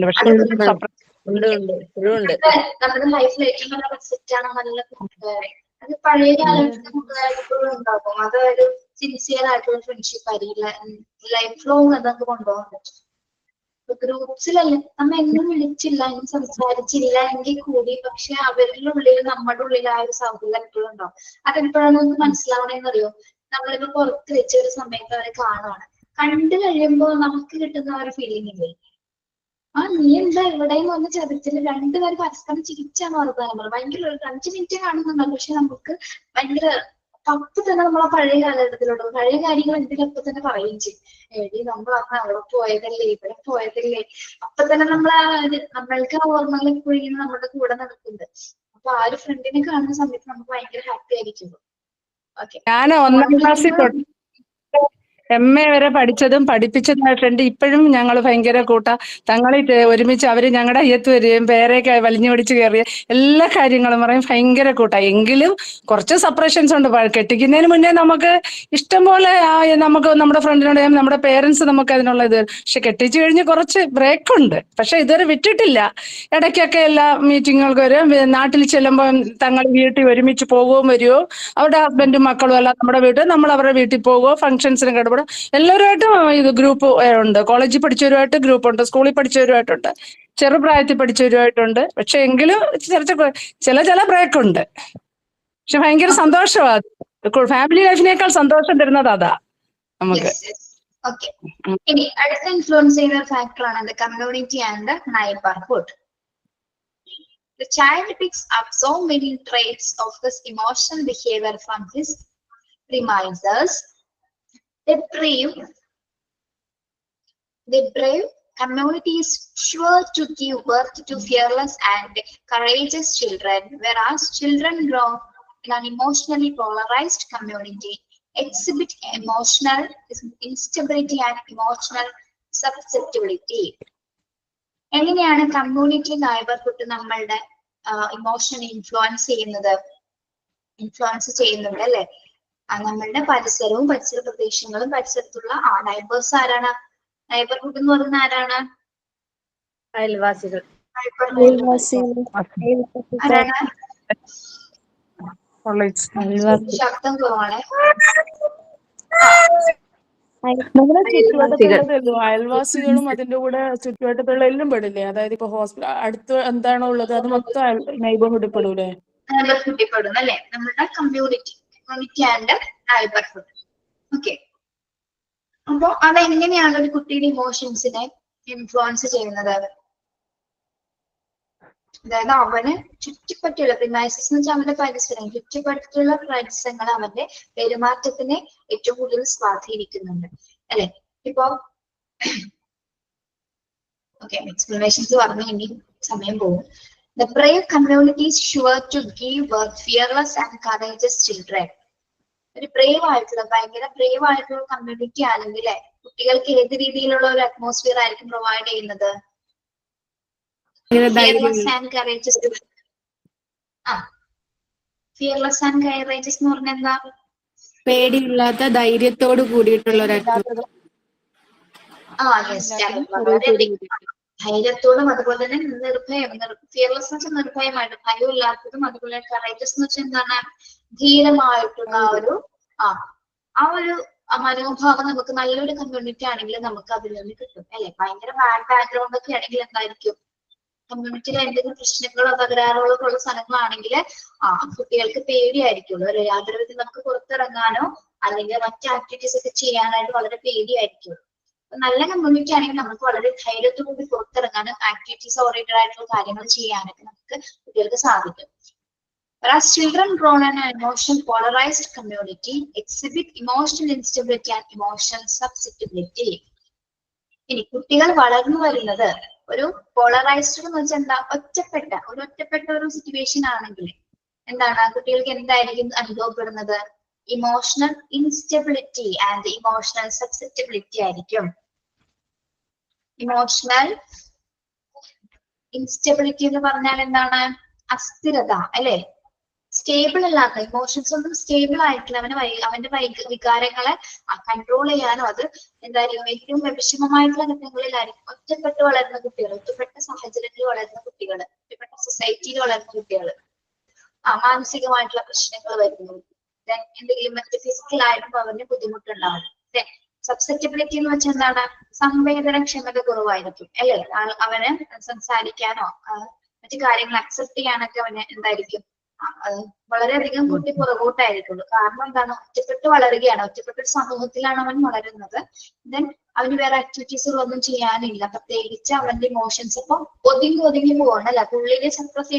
പക്ഷെ നമ്മുടെ ലൈഫിൽ ഏറ്റവും നല്ല റെസ്പെക്റ്റ് ആണ് നല്ല കൂട്ടുകാരെ. അത് പഴയ കാലഘട്ടത്തെ കൂട്ടുകാർ ഇപ്പോഴും ഉണ്ടാകും. അതൊരു സിൻസിയർ ആയിട്ടുള്ള ഫ്രണ്ട്ഷിപ്പ് ആയിരിക്കില്ല, ലൈഫ് ലോങ് അതൊക്കെ കൊണ്ടുപോകാൻ പറ്റും. ഗ്രൂപ്പ്സിലല്ലേ നമ്മ എന്നും വിളിച്ചില്ല, എന്നും സംസാരിച്ചില്ല എങ്കിൽ കൂടി പക്ഷെ അവരുടെ ഉള്ളിൽ നമ്മുടെ ഉള്ളിൽ ആ ഒരു സൗഹൃദം എപ്പോഴും ഉണ്ടാവും. അതെപ്പോഴാണ് നമുക്ക് മനസ്സിലാവണേന്നറിയോ? നമ്മളിപ്പോ പുറത്ത് വെച്ച ഒരു സമയത്ത് അവരെ കാണുവാണ്, കണ്ടു കഴിയുമ്പോൾ നമുക്ക് കിട്ടുന്ന ഒരു ഫീലിംഗ് ഇല്ലേ, നീ എന്താ ഇവിടെയും വന്ന് ചതിച്ചില്ല, രണ്ടുപേരും പരസ്പരം ചിരിച്ചാണ് വർത്താനം. ഭയങ്കര ഒരു 5 മിനിറ്റ് കാണുന്നുണ്ടാവും, പക്ഷെ നമുക്ക് ഭയങ്കര അപ്പൊ തന്നെ നമ്മളെ പഴയ കാലഘട്ടത്തിലോട്ട് പഴയ കാര്യങ്ങൾ എന്തെങ്കിലും അപ്പൊ തന്നെ പറയുകയും ചെയ്യും. എടി നമ്മൾ അന്ന് അവിടെ പോയതല്ലേ, ഇവിടെ പോയതല്ലേ, അപ്പൊ തന്നെ നമ്മൾക്ക് ആ ഓർമ്മകൾ എപ്പോഴും നമ്മുടെ കൂടെ നടക്കുന്നുണ്ട്. അപ്പൊ ആ ഒരു ഫ്രണ്ടിനെ കാണുന്ന സമയത്ത് നമുക്ക് ഭയങ്കര ഹാപ്പി ആയിരിക്കും. ഓക്കെ, ഞാൻ 1ാം ക്ലാസ്സിൽ തൊട്ട് MA വരെ പഠിച്ചതും പഠിപ്പിച്ചതായിട്ടുണ്ട്. ഇപ്പോഴും ഞങ്ങൾ ഭയങ്കര തങ്ങളിൽ ഒരുമിച്ച് അവര് ഞങ്ങളുടെ അയ്യത്ത് വരികയും പേരെയൊക്കെ വലിഞ്ഞു പിടിച്ച് കയറിയ എല്ലാ കാര്യങ്ങളും പറയും, ഭയങ്കര എങ്കിലും കുറച്ച് സെപ്പറേഷൻസ് ഉണ്ട്. കെട്ടിക്കുന്നതിന് മുന്നേ നമുക്ക് ഇഷ്ടം പോലെ നമുക്ക് നമ്മുടെ ഫ്രണ്ടിനോട് നമ്മുടെ പേരൻസ് നമുക്ക് അതിനുള്ള ഇത്, പക്ഷെ കെട്ടിച്ചു കഴിഞ്ഞ് കുറച്ച് ബ്രേക്ക് ഉണ്ട്. പക്ഷെ ഇതുവരെ വിട്ടിട്ടില്ല. ഇടയ്ക്കൊക്കെ എല്ലാ മീറ്റിങ്ങുകൾക്ക് വരും. നാട്ടിൽ ചെല്ലുമ്പോൾ തങ്ങൾ വീട്ടിൽ ഒരുമിച്ച് പോകുകയും വരുമോ, അവരുടെ ഹസ്ബൻഡും മക്കളും എല്ലാം നമ്മുടെ വീട്ടിൽ, നമ്മൾ അവരുടെ വീട്ടിൽ പോകുമോ, ഫംഗ്ഷൻസിന് കിടപെടും. എല്ലാവരുമായിട്ടും ഇത് ഗ്രൂപ്പ് ഉണ്ട്. കോളേജിൽ പഠിച്ചവരുമായിട്ട് ഗ്രൂപ്പ് ഉണ്ട്, സ്കൂളിൽ പഠിച്ചവരുമായിട്ടുണ്ട്, ചെറുപ്രായത്തിൽ പഠിച്ചവരുമായിട്ടുണ്ട്. പക്ഷെ എങ്കിലും ചില ബ്രേക്ക് ഉണ്ട്. പക്ഷെ ഭയങ്കര സന്തോഷമാണ്. ഫാമിലി ലൈഫിനേക്കാൾ സന്തോഷം തരുന്നത് അതാ നമുക്ക്. ഇനി അടുത്ത ഇൻഫ്ലുവൻസ് ചെയ്യുന്ന ഒരു ഫാക്ടറാണ് community and neighbourhood. The child picks up so many traits of his emotional behavior from his reminders. The brave community is sure to give birth to fearless and courageous children, whereas children grow in an emotionally polarized community exhibit emotional instability and emotional susceptibility. എങ്ങനെയാണ് community neighbourhood നമ്മളുടെ emotion influence ചെയ്യുന്നുണ്ട് അല്ലെ? നമ്മളുടെ പരിസരവും പരിസര പ്രദേശങ്ങളും പരിസരത്തുള്ള neighbours ആരാണ്? നൈബർഹുഡ് എന്ന് പറയുന്ന ആരാണ്? അയൽവാസികൾ. ആരാണ്? ശബ്ദം കുറവാണ്. നമ്മുടെ ചുറ്റുവട്ടത്തുള്ളതല്ലോ, അയൽവാസികളും അതിന്റെ കൂടെ ചുറ്റുവട്ടത്തുള്ള എല്ലാം പെടില്ലേ? അതായത് ഇപ്പൊ ഹോസ്പിറ്റൽ അടുത്ത് എന്താണോ ഉള്ളത് അത് മൊത്തം നെയ്ബർഹുഡിൽ പെടൂലേ? നൈബർഹുഡിൽ പെടും അല്ലെ? നമ്മുടെ കമ്മ്യൂണിറ്റി ആൻഡ് നൈബർഹുഡ്. ഓക്കെ, അപ്പൊ അതെങ്ങനെയാണ് ഒരു കുട്ടിയുടെ ഇമോഷൻസിനെ ഇൻഫ്ലുവൻസ് ചെയ്യുന്നത്? അതായത് അവന് ചുറ്റിപ്പറ്റിയുള്ള പ്രിമൈസസ് എന്ന് വെച്ചാൽ അവന്റെ പരിസരം, ചുറ്റിപ്പറ്റിയുള്ള പരിസരങ്ങൾ അവന്റെ പെരുമാറ്റത്തിനെ ഏറ്റവും കൂടുതൽ സ്വാധീനിക്കുന്നുണ്ട് അല്ലെ? ഇപ്പൊ ഓക്കെ, എക്സ്പ്ലനേഷൻസ് പറഞ്ഞു ഇനി സമയം പോകും. The brave community is sure to give birth fearless and courageous children. ഒരു ബ്രേവ് ആയിട്ടുള്ള, ഭയങ്കര ബ്രേവ് ആയിട്ടുള്ള കമ്മ്യൂണിറ്റി ആണെങ്കിൽ കുട്ടികൾക്ക് ഏത് രീതിയിലുള്ള ഒരു അറ്റ്മോസ്ഫിയർ ആയിരിക്കും പ്രൊവൈഡ് ചെയ്യുന്നത്? Fearless and courageous. Fearless and courageous എന്ന് പറഞ്ഞാൽ എന്താ? പേടിയില്ലാത്ത, ധൈര്യത്തോട് കൂടിയിട്ടുള്ള ഒരു ധൈര്യത്തോടും അതുപോലെ തന്നെ നിർഭയം. ഫിയർലെസ് എന്ന് വെച്ചാൽ നിർഭയമായിട്ട്, ഭയമില്ലാത്തതും. അതുപോലെ കറേജസ് എന്ന് വെച്ചാൽ എന്താണ്? ധീരമായിട്ടുള്ള ആ ഒരു മനോഭാവം നമുക്ക് നല്ലൊരു കമ്മ്യൂണിറ്റി ആണെങ്കിൽ നമുക്ക് അതിൽ നിന്ന് കിട്ടും അല്ലെ? ഭയങ്കര ബാഡ് ബാക്ക്ഗ്രൗണ്ട് ഒക്കെ ആണെങ്കിൽ എന്തായിരിക്കും? കമ്മ്യൂണിറ്റിയിൽ എന്തെങ്കിലും പ്രശ്നങ്ങളോ തകരാറുകളോ ഉള്ള സ്ഥലങ്ങളാണെങ്കിൽ കുട്ടികൾക്ക് പേടിയായിരിക്കുള്ളൂ അല്ലെ? യാതൊരു വിധത്തിൽ നമുക്ക് പുറത്തിറങ്ങാനോ അല്ലെങ്കിൽ മറ്റു ആക്ടിവിറ്റീസ് ഒക്കെ ചെയ്യാനായിട്ട് വളരെ പേടിയായിരിക്കും. നല്ല കമ്മ്യൂണിറ്റി ആണെങ്കിൽ നമുക്ക് വളരെ ധൈര്യത്തോടുകൂടി പുറത്തിറങ്ങാനും ആക്ടിവിറ്റീസ് ഓറിയന്റഡ് ആയിട്ടുള്ള കാര്യങ്ങൾ ചെയ്യാനൊക്കെ നമുക്ക് കുട്ടികൾക്ക് സാധിക്കും. Whereas children grown in an emotion polarized community exhibit emotional instability and emotional susceptibility. ഇനി കുട്ടികൾ വളർന്നു വരുന്നത് ഒരു പോളറൈസ്ഡ് എന്ന് വെച്ചാൽ എന്താ? ഒറ്റപ്പെട്ട ഒരു സിറ്റുവേഷൻ ആണെങ്കിൽ എന്താണ് കുട്ടികൾക്ക് എന്തായിരിക്കും അനുഭവപ്പെടുന്നത്? ഇമോഷണൽ ഇൻസ്റ്റബിലിറ്റി ആൻഡ് ഇമോഷണൽ സബ്സെപ്റ്റബിലിറ്റി ആയിരിക്കും. ഇമോഷണൽ ഇൻസ്റ്റബിലിറ്റി എന്ന് പറഞ്ഞാൽ എന്താണ്? അസ്ഥിരത അല്ലെ? സ്റ്റേബിൾ അല്ലാത്ത ഇമോഷൻസ് ഒന്നും സ്റ്റേബിൾ ആയിട്ടില്ല. അവന്റെ വികാരങ്ങളെ കൺട്രോൾ ചെയ്യാനോ അത് എന്തായാലും ഏറ്റവും വിഷമമായിട്ടുള്ള ഘട്ടങ്ങളിലായിരിക്കും. ഒറ്റപ്പെട്ട് വളരുന്ന കുട്ടികൾ, ഒറ്റപ്പെട്ട സാഹചര്യങ്ങളിൽ വളരുന്ന കുട്ടികൾ, ഒറ്റപ്പെട്ട സൊസൈറ്റിയിൽ വളരുന്ന കുട്ടികൾ മാനസികമായിട്ടുള്ള പ്രശ്നങ്ങൾ വരുന്നു. എന്തെങ്കിലും മറ്റു ഫിസിക്കലായിട്ടും അവന് ബുദ്ധിമുട്ടുണ്ടാവും. സബ്സെപ്റ്റബിലിറ്റി എന്ന് വെച്ചാൽ എന്താണ്? സംവേദനക്ഷമത കുറവായിരിക്കും അല്ലെ? അവന് സംസാരിക്കാനോ മറ്റു കാര്യങ്ങൾ അക്സെപ്റ്റ് ചെയ്യാനൊക്കെ അവന് എന്തായിരിക്കും? വളരെയധികം കുട്ടി പുറകോട്ടായിരിക്കുള്ളൂ. കാരണം എന്താണ്? ഒറ്റപ്പെട്ട് വളരുകയാണ്, ഒറ്റപ്പെട്ട ഒരു സമൂഹത്തിലാണ് അവൻ വളരുന്നത്. ദെൻ അവന് വേറെ ആക്ടിവിറ്റീസുകളൊന്നും ചെയ്യാനില്ല. പ്രത്യേകിച്ച് അവന്റെ ഇമോഷൻസ് ഇപ്പൊ ഒതുങ്ങി പോകണം അല്ല? ഉള്ളില് സപ്രസ്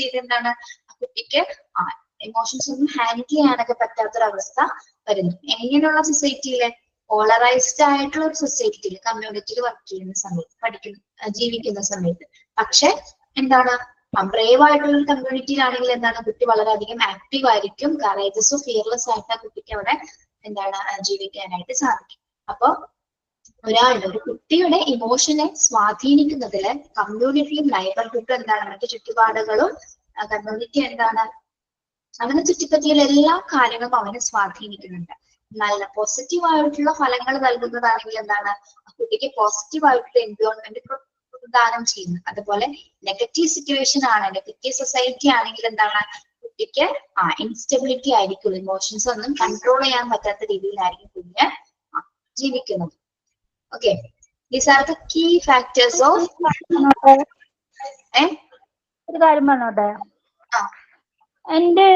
ചെയ്ത് എന്താണ് കുട്ടിക്ക് ഇമോഷൻസ് ഒന്നും ഹാൻഡിൽ ചെയ്യാനൊക്കെ പറ്റാത്തൊരവസ്ഥ വരുന്നു. എങ്ങനെയുള്ള സൊസൈറ്റിയിലെ? പോളറൈസ്ഡ് ആയിട്ടുള്ള ഒരു സൊസൈറ്റിയിൽ, കമ്മ്യൂണിറ്റിയിൽ വർക്ക് ചെയ്യുന്ന സമയത്ത്, ജീവിക്കുന്ന സമയത്ത്. പക്ഷെ എന്താണ്? ബ്രേവ് ആയിട്ടുള്ള ഒരു കമ്മ്യൂണിറ്റിയിലാണെങ്കിൽ എന്താണ്? കുട്ടി വളരെയധികം ആക്റ്റീവ് ആയിരിക്കും, കറേജസും ഫിയർലെസ് ആയിട്ട് ആ കുട്ടിക്ക് അവിടെ എന്താണ് ജീവിക്കാനായിട്ട് സാധിക്കും. അപ്പൊ ഒരു കുട്ടിയുടെ ഇമോഷനെ സ്വാധീനിക്കുന്നതില് കമ്മ്യൂണിറ്റിയും നൈബർഹുഡും എന്താണ്? മറ്റു ചുറ്റുപാടുകളും കമ്മ്യൂണിറ്റി എന്താണ്? അവനെ ചുറ്റിപ്പറ്റിയുള്ള എല്ലാ കാര്യങ്ങളും അവനെ സ്വാധീനിക്കുന്നുണ്ട്. നല്ല പോസിറ്റീവ് ആയിട്ടുള്ള ഫലങ്ങൾ നൽകുന്നതാണെങ്കിൽ എന്താണ്? ആ കുട്ടിക്ക് പോസിറ്റീവ് ആയിട്ടുള്ള എൻവയോൺമെന്റ് പ്രദാനം ചെയ്യുന്നു. അതുപോലെ നെഗറ്റീവ് സിറ്റുവേഷൻ ആണ്, നെഗറ്റീവ് സൊസൈറ്റി ആണെങ്കിൽ എന്താണ്? കുട്ടിക്ക് ഇൻസ്റ്റബിലിറ്റി ആയിരിക്കും. ഇമോഷൻസ് ഒന്നും കൺട്രോൾ ചെയ്യാൻ പറ്റാത്ത രീതിയിലായിരിക്കും കുഞ്ഞ് ജീവിക്കുന്നത്. Okay, these are the key factors of. ഒരു കാര്യം പറഞ്ഞോട്ടെ? എന്റെ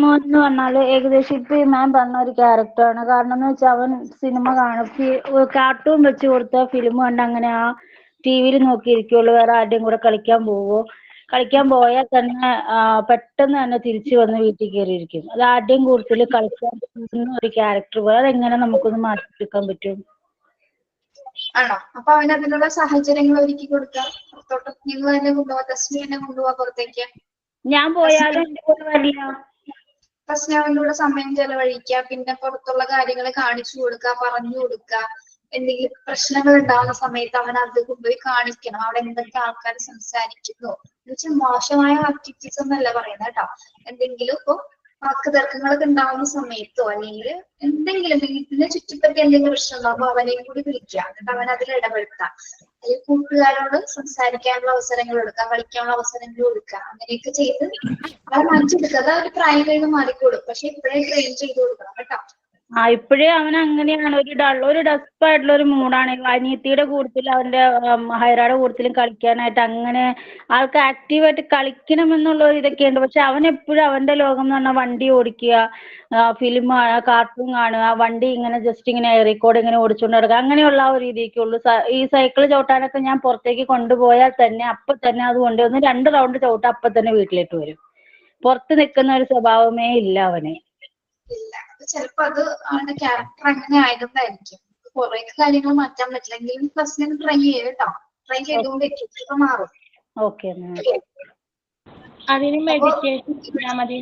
മോൻ എന്ന് പറഞ്ഞാല് ഏകദേശം ഇപ്പൊ മാം പറഞ്ഞ ഒരു ക്യാരക്ടറാണ്. കാരണം എന്ന് വെച്ചാൽ അവൻ സിനിമ കാണും, കാർട്ടൂൺ വെച്ച് കൊടുത്ത ഫിലിം കണ്ട് അങ്ങനെ ആ ടിവിയിൽ നോക്കിയിരിക്കുള്ളൂ. വേറെ ആരുടെയും കൂടെ കളിക്കാൻ പോയാൽ തന്നെ പെട്ടെന്ന് തന്നെ തിരിച്ചു വന്ന് വീട്ടിൽ കയറിയിരിക്കും. അത് ആരുടെയും കൂടുതൽ കളിക്കാൻ ഒരു ക്യാരക്ടർ പോലെ. അതെങ്ങനെ നമുക്കൊന്ന് മാറ്റിയെടുക്കാൻ പറ്റും? ആണോ? അപ്പൊ അവന് അതിനുള്ള സാഹചര്യങ്ങൾ ഒരുക്കി കൊടുക്കാം. നിങ്ങൾ തന്നെ കൊണ്ടുപോവാ, തസ്മി തന്നെ കൊണ്ടുപോവാ പുറത്തേക്ക്. ഞാൻ പോയാലും എന്റെ കൂടെ വരില്ല. പ്രശ്നങ്ങളിലൂടെ സമയം ചെലവഴിക്കുക, പിന്നെ പുറത്തുള്ള കാര്യങ്ങൾ കാണിച്ചു കൊടുക്കുക, പറഞ്ഞു കൊടുക്കുക. എന്തെങ്കിലും പ്രശ്നങ്ങൾ ഉണ്ടാകുന്ന സമയത്ത് അവൻ അത് കൊണ്ടുപോയി കാണിക്കണം. അവിടെ എന്തൊക്കെ ആൾക്കാർ സംസാരിക്കുന്നു എന്നുവെച്ചാൽ മോശമായ ആക്ടിവിറ്റീസ് ഒന്നല്ല പറയുന്നത് കേട്ടോ. എന്തെങ്കിലും ഇപ്പൊ വാക്ക് തർക്കങ്ങളൊക്കെ ഉണ്ടാവുന്ന സമയത്തോ അല്ലെങ്കിൽ എന്തെങ്കിലും വീട്ടിനെ ചുറ്റിപ്പറ്റി എന്തെങ്കിലും പ്രശ്നം ഉണ്ടാകുമ്പോൾ അവനെയും കൂടി വിളിക്കുക, എന്നിട്ട് അവൻ അതിൽ ഇടപെടുത്താം. അല്ലെങ്കിൽ കൂട്ടുകാരോട് സംസാരിക്കാനുള്ള അവസരങ്ങൾ കൊടുക്കുക, കളിക്കാനുള്ള അവസരങ്ങൾ കൊടുക്കുക. അങ്ങനെയൊക്കെ ചെയ്ത് അത് മാറ്റിയെടുക്കുക. അത് ഒരു പ്രായം കഴിഞ്ഞ് മാറിക്കോളും. പക്ഷെ ഇപ്പോഴേ ട്രെയിൻ ചെയ്ത് കൊടുക്കണം കേട്ടോ. ഇപ്പോഴേ അവൻ അങ്ങനെയാണ്, ഒരു ഡസ്പായിട്ടുള്ള ഒരു മൂഡാണ്. അനിയത്തിയുടെ കൂട്ടത്തിലും അവന്റെ ഹൈറയുടെ കൂട്ടത്തിലും കളിക്കാനായിട്ട് അങ്ങനെ ആൾക്ക് ആക്റ്റീവായിട്ട് കളിക്കണം എന്നുള്ള ഒരു ഇതൊക്കെ ഉണ്ട്. പക്ഷെ അവൻ എപ്പോഴും അവന്റെ ലോകം എന്ന് പറഞ്ഞാൽ വണ്ടി ഓടിക്കുക, ഫിലിം കാണുക, കാർട്ടൂൺ കാണുക, വണ്ടി ഇങ്ങനെ ജസ്റ്റ് ഇങ്ങനെ എയറിക്കോട് ഇങ്ങനെ ഓടിച്ചുകൊണ്ട് നടക്കുക, അങ്ങനെയുള്ള ആ ഒരു രീതിക്കുള്ളൂ. ഈ സൈക്കിൾ ചവിട്ടാനൊക്കെ ഞാൻ പുറത്തേക്ക് കൊണ്ടുപോയാൽ തന്നെ അപ്പൊ തന്നെ അത് കൊണ്ടുവന്ന് 2 റൗണ്ട് ചവിട്ടാൻ അപ്പൊ തന്നെ വീട്ടിലേക്ക് വരും. പുറത്ത് നിൽക്കുന്ന ഒരു സ്വഭാവമേ ഇല്ല അവന്. ഇല്ല, അത് ചിലപ്പോ അത് അവന്റെ ക്യാരക്ടർ അങ്ങനെ ആയതുകൊണ്ടായിരിക്കും. കുറെ കാര്യങ്ങൾ മാറ്റാൻ പറ്റില്ല. എങ്കിലും ഫസ്റ്റ് ട്രൈ ചെയ്യും കേട്ടോ. ട്രൈ ചെയ്തുകൊണ്ടിരിക്കും, ഇപ്പൊ മാറും. ഓക്കെ, അതിന് മെഡിറ്റേഷൻ ചെയ്യാൻ മതി.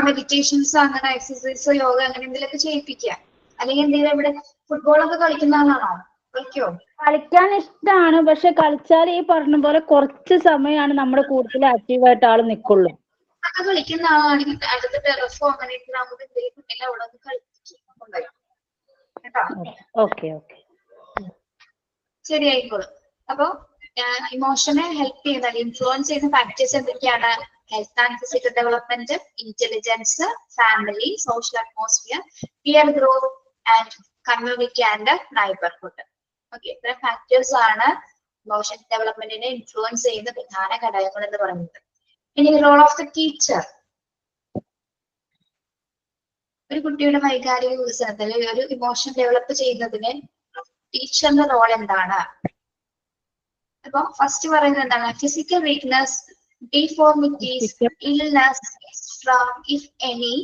മെഡിറ്റേഷൻസ്, അങ്ങനെ എക്സസൈസ്, യോഗ അങ്ങനെ എന്തെങ്കിലുമൊക്കെ ചെയ്യിപ്പിക്കുക. അല്ലെങ്കിൽ എന്തെങ്കിലും ഇവിടെ ഫുട്ബോളൊക്കെ കളിക്കുന്ന ആളാണോ? കളിക്കോ? കളിക്കാൻ ഇഷ്ടമാണ്. പക്ഷെ കളിച്ചാൽ ഈ പറഞ്ഞ പോലെ കുറച്ച് സമയമാണ് നമ്മുടെ കൂടുതൽ ആക്റ്റീവായിട്ട് ആൾ നിൽക്കുള്ളൂ. ഒക്കെ കളിക്കുന്ന ആളാണെങ്കിൽ അടുത്ത ടെറസോ അങ്ങനെയൊക്കെ നമുക്ക് എന്തെങ്കിലും ഉണ്ടെങ്കിൽ അവിടെ ഒന്ന് കളിപ്പിക്കും കേട്ടോ. ഓക്കെ, ശരിയായിക്കോളും. അപ്പൊ ഇമോഷനെ ഹെൽപ്പ് ചെയ്യുന്ന ഇൻഫ്ലുവൻസ് ചെയ്യുന്ന ഫാക്ടേഴ്സ് എന്തൊക്കെയാണ്? Health and physical development, intelligence, family, social atmosphere, peer growth and community and neighbourhood. Okay, ഇത്തരം ഫാക്ടേഴ്സ് ആണ് ഇമോഷൻ ഡെവലപ്മെന്റിനെ ഇൻഫ്ലുവൻസ് ചെയ്യുന്ന പ്രധാന ഘടകങ്ങൾ എന്ന് പറയുന്നത്. ഇനി റോൾ ഓഫ് ദ ടീച്ചർ. ഒരു കുട്ടിയുടെ വൈകാരിക വികസനത്തിൽ ഒരു ഇമോഷൻ ഡെവലപ്പ് ചെയ്യുന്നതിന് ടീച്ചറിന്റെ റോൾ എന്താണ്? അപ്പൊ ഫസ്റ്റ് പറയുന്നത് എന്താണ്? Physical weakness, deformities, illness, extra if any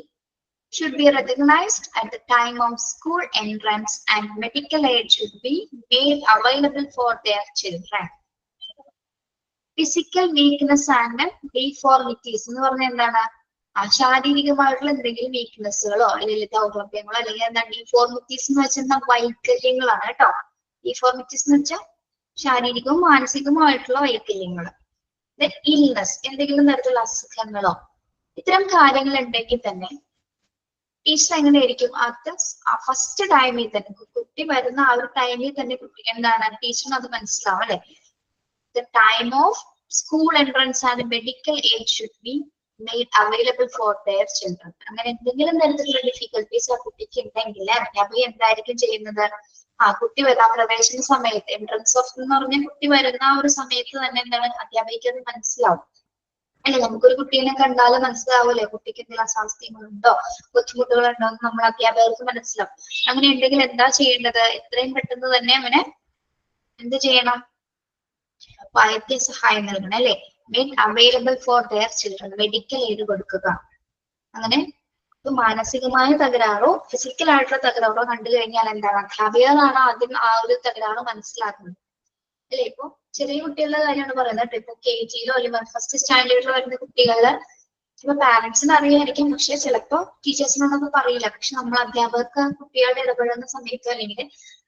should be recognized at the time of school entrance and medical aid should be made available for their children. Physical weakness and deformities എന്ന് പറഞ്ഞാൽ എന്താണ്? ശാരീരികമായിട്ടുള്ള എന്തെങ്കിലും വീക്ക്നെസ്സുകളോ അല്ലെങ്കിൽ ദൗർലഭ്യങ്ങളോ അല്ലെങ്കിൽ എന്താ ഡിഫോർമിറ്റീസ് എന്ന് വെച്ചാൽ വൈകല്യങ്ങളാണ് കേട്ടോ. ഡിഫോർമിറ്റീസ് എന്ന് വെച്ചാൽ ശാരീരികവും മാനസികവുമായിട്ടുള്ള വൈകല്യങ്ങൾ. ഇൽനെസ്, എന്തെങ്കിലും തരത്തിലുള്ള അസുഖങ്ങളോ, ഇത്തരം കാര്യങ്ങൾ ഉണ്ടെങ്കിൽ തന്നെ ടീച്ചർ എങ്ങനെയായിരിക്കും ഫസ്റ്റ് ടൈമിൽ തന്നെ, കുട്ടി വരുന്ന ആ ഒരു ടൈമിൽ തന്നെ കുട്ടിക്ക് എന്താണ് ടീച്ചറിന് അത് മനസ്സിലാവും അല്ലെ. The time of school entrance and medical aid should be made available for their children. അങ്ങനെ എന്തെങ്കിലും തരത്തിലുള്ള ഡിഫിക്കൽട്ടീസ് ആ കുട്ടിക്ക് ഉണ്ടെങ്കിൽ അധ്യാപക എന്തായിരിക്കും ചെയ്യുന്നത്? കുട്ടി വരാൻ പ്രവേശന സമയത്ത്, എൻട്രൻസ് ഓഫ് എന്ന് പറഞ്ഞ കുട്ടി വരുന്ന ആ ഒരു സമയത്ത് തന്നെ എന്താണ് അധ്യാപകയ്ക്ക് അത് മനസ്സിലാവും അല്ലെ. നമുക്കൊരു കുട്ടീനെ കണ്ടാലും മനസ്സിലാവൂലേ കുട്ടിക്ക് എന്തെങ്കിലും അസ്വാസ്ഥ്യങ്ങളുണ്ടോ, ബുദ്ധിമുട്ടുകളുണ്ടോ എന്ന് നമ്മൾ അധ്യാപകർക്ക് മനസ്സിലാവും. അങ്ങനെ ഉണ്ടെങ്കിൽ എന്താ ചെയ്യേണ്ടത്? എത്രയും പെട്ടെന്ന് തന്നെ അവനെ എന്ത് ചെയ്യണം? വൈദ്യസഹായം നൽകണം അല്ലെ. Make available for their children, medical aid കൊടുക്കുക. അങ്ങനെ മാനസികമായ തകരാറോ ഫിസിക്കൽ ആയിട്ടുള്ള തകരാറോ കണ്ടു കഴിഞ്ഞാൽ എന്താണ് അധ്യാപകരാണ് ആദ്യം ആ ഒരു തകരാറ് മനസ്സിലാക്കുന്നത് അല്ലെ. ഇപ്പൊ ചെറിയ കുട്ടികളുടെ കാര്യമാണ് പറയുന്നത്. ഇപ്പൊ KG-ലോ അല്ലെങ്കിൽ ഫസ്റ്റ് സ്റ്റാൻഡേർഡിലോ വരുന്ന കുട്ടികള് ഇപ്പൊ പാരന്റ്സിന് അറിയായിരിക്കും, പക്ഷെ ചിലപ്പോ ടീച്ചേഴ്സിനോടൊന്നും പറയില്ല. പക്ഷെ നമ്മൾ അധ്യാപകർക്ക് കുട്ടികളുടെ ഇടപെടുന്ന സമയത്ത് അല്ലെങ്കിൽ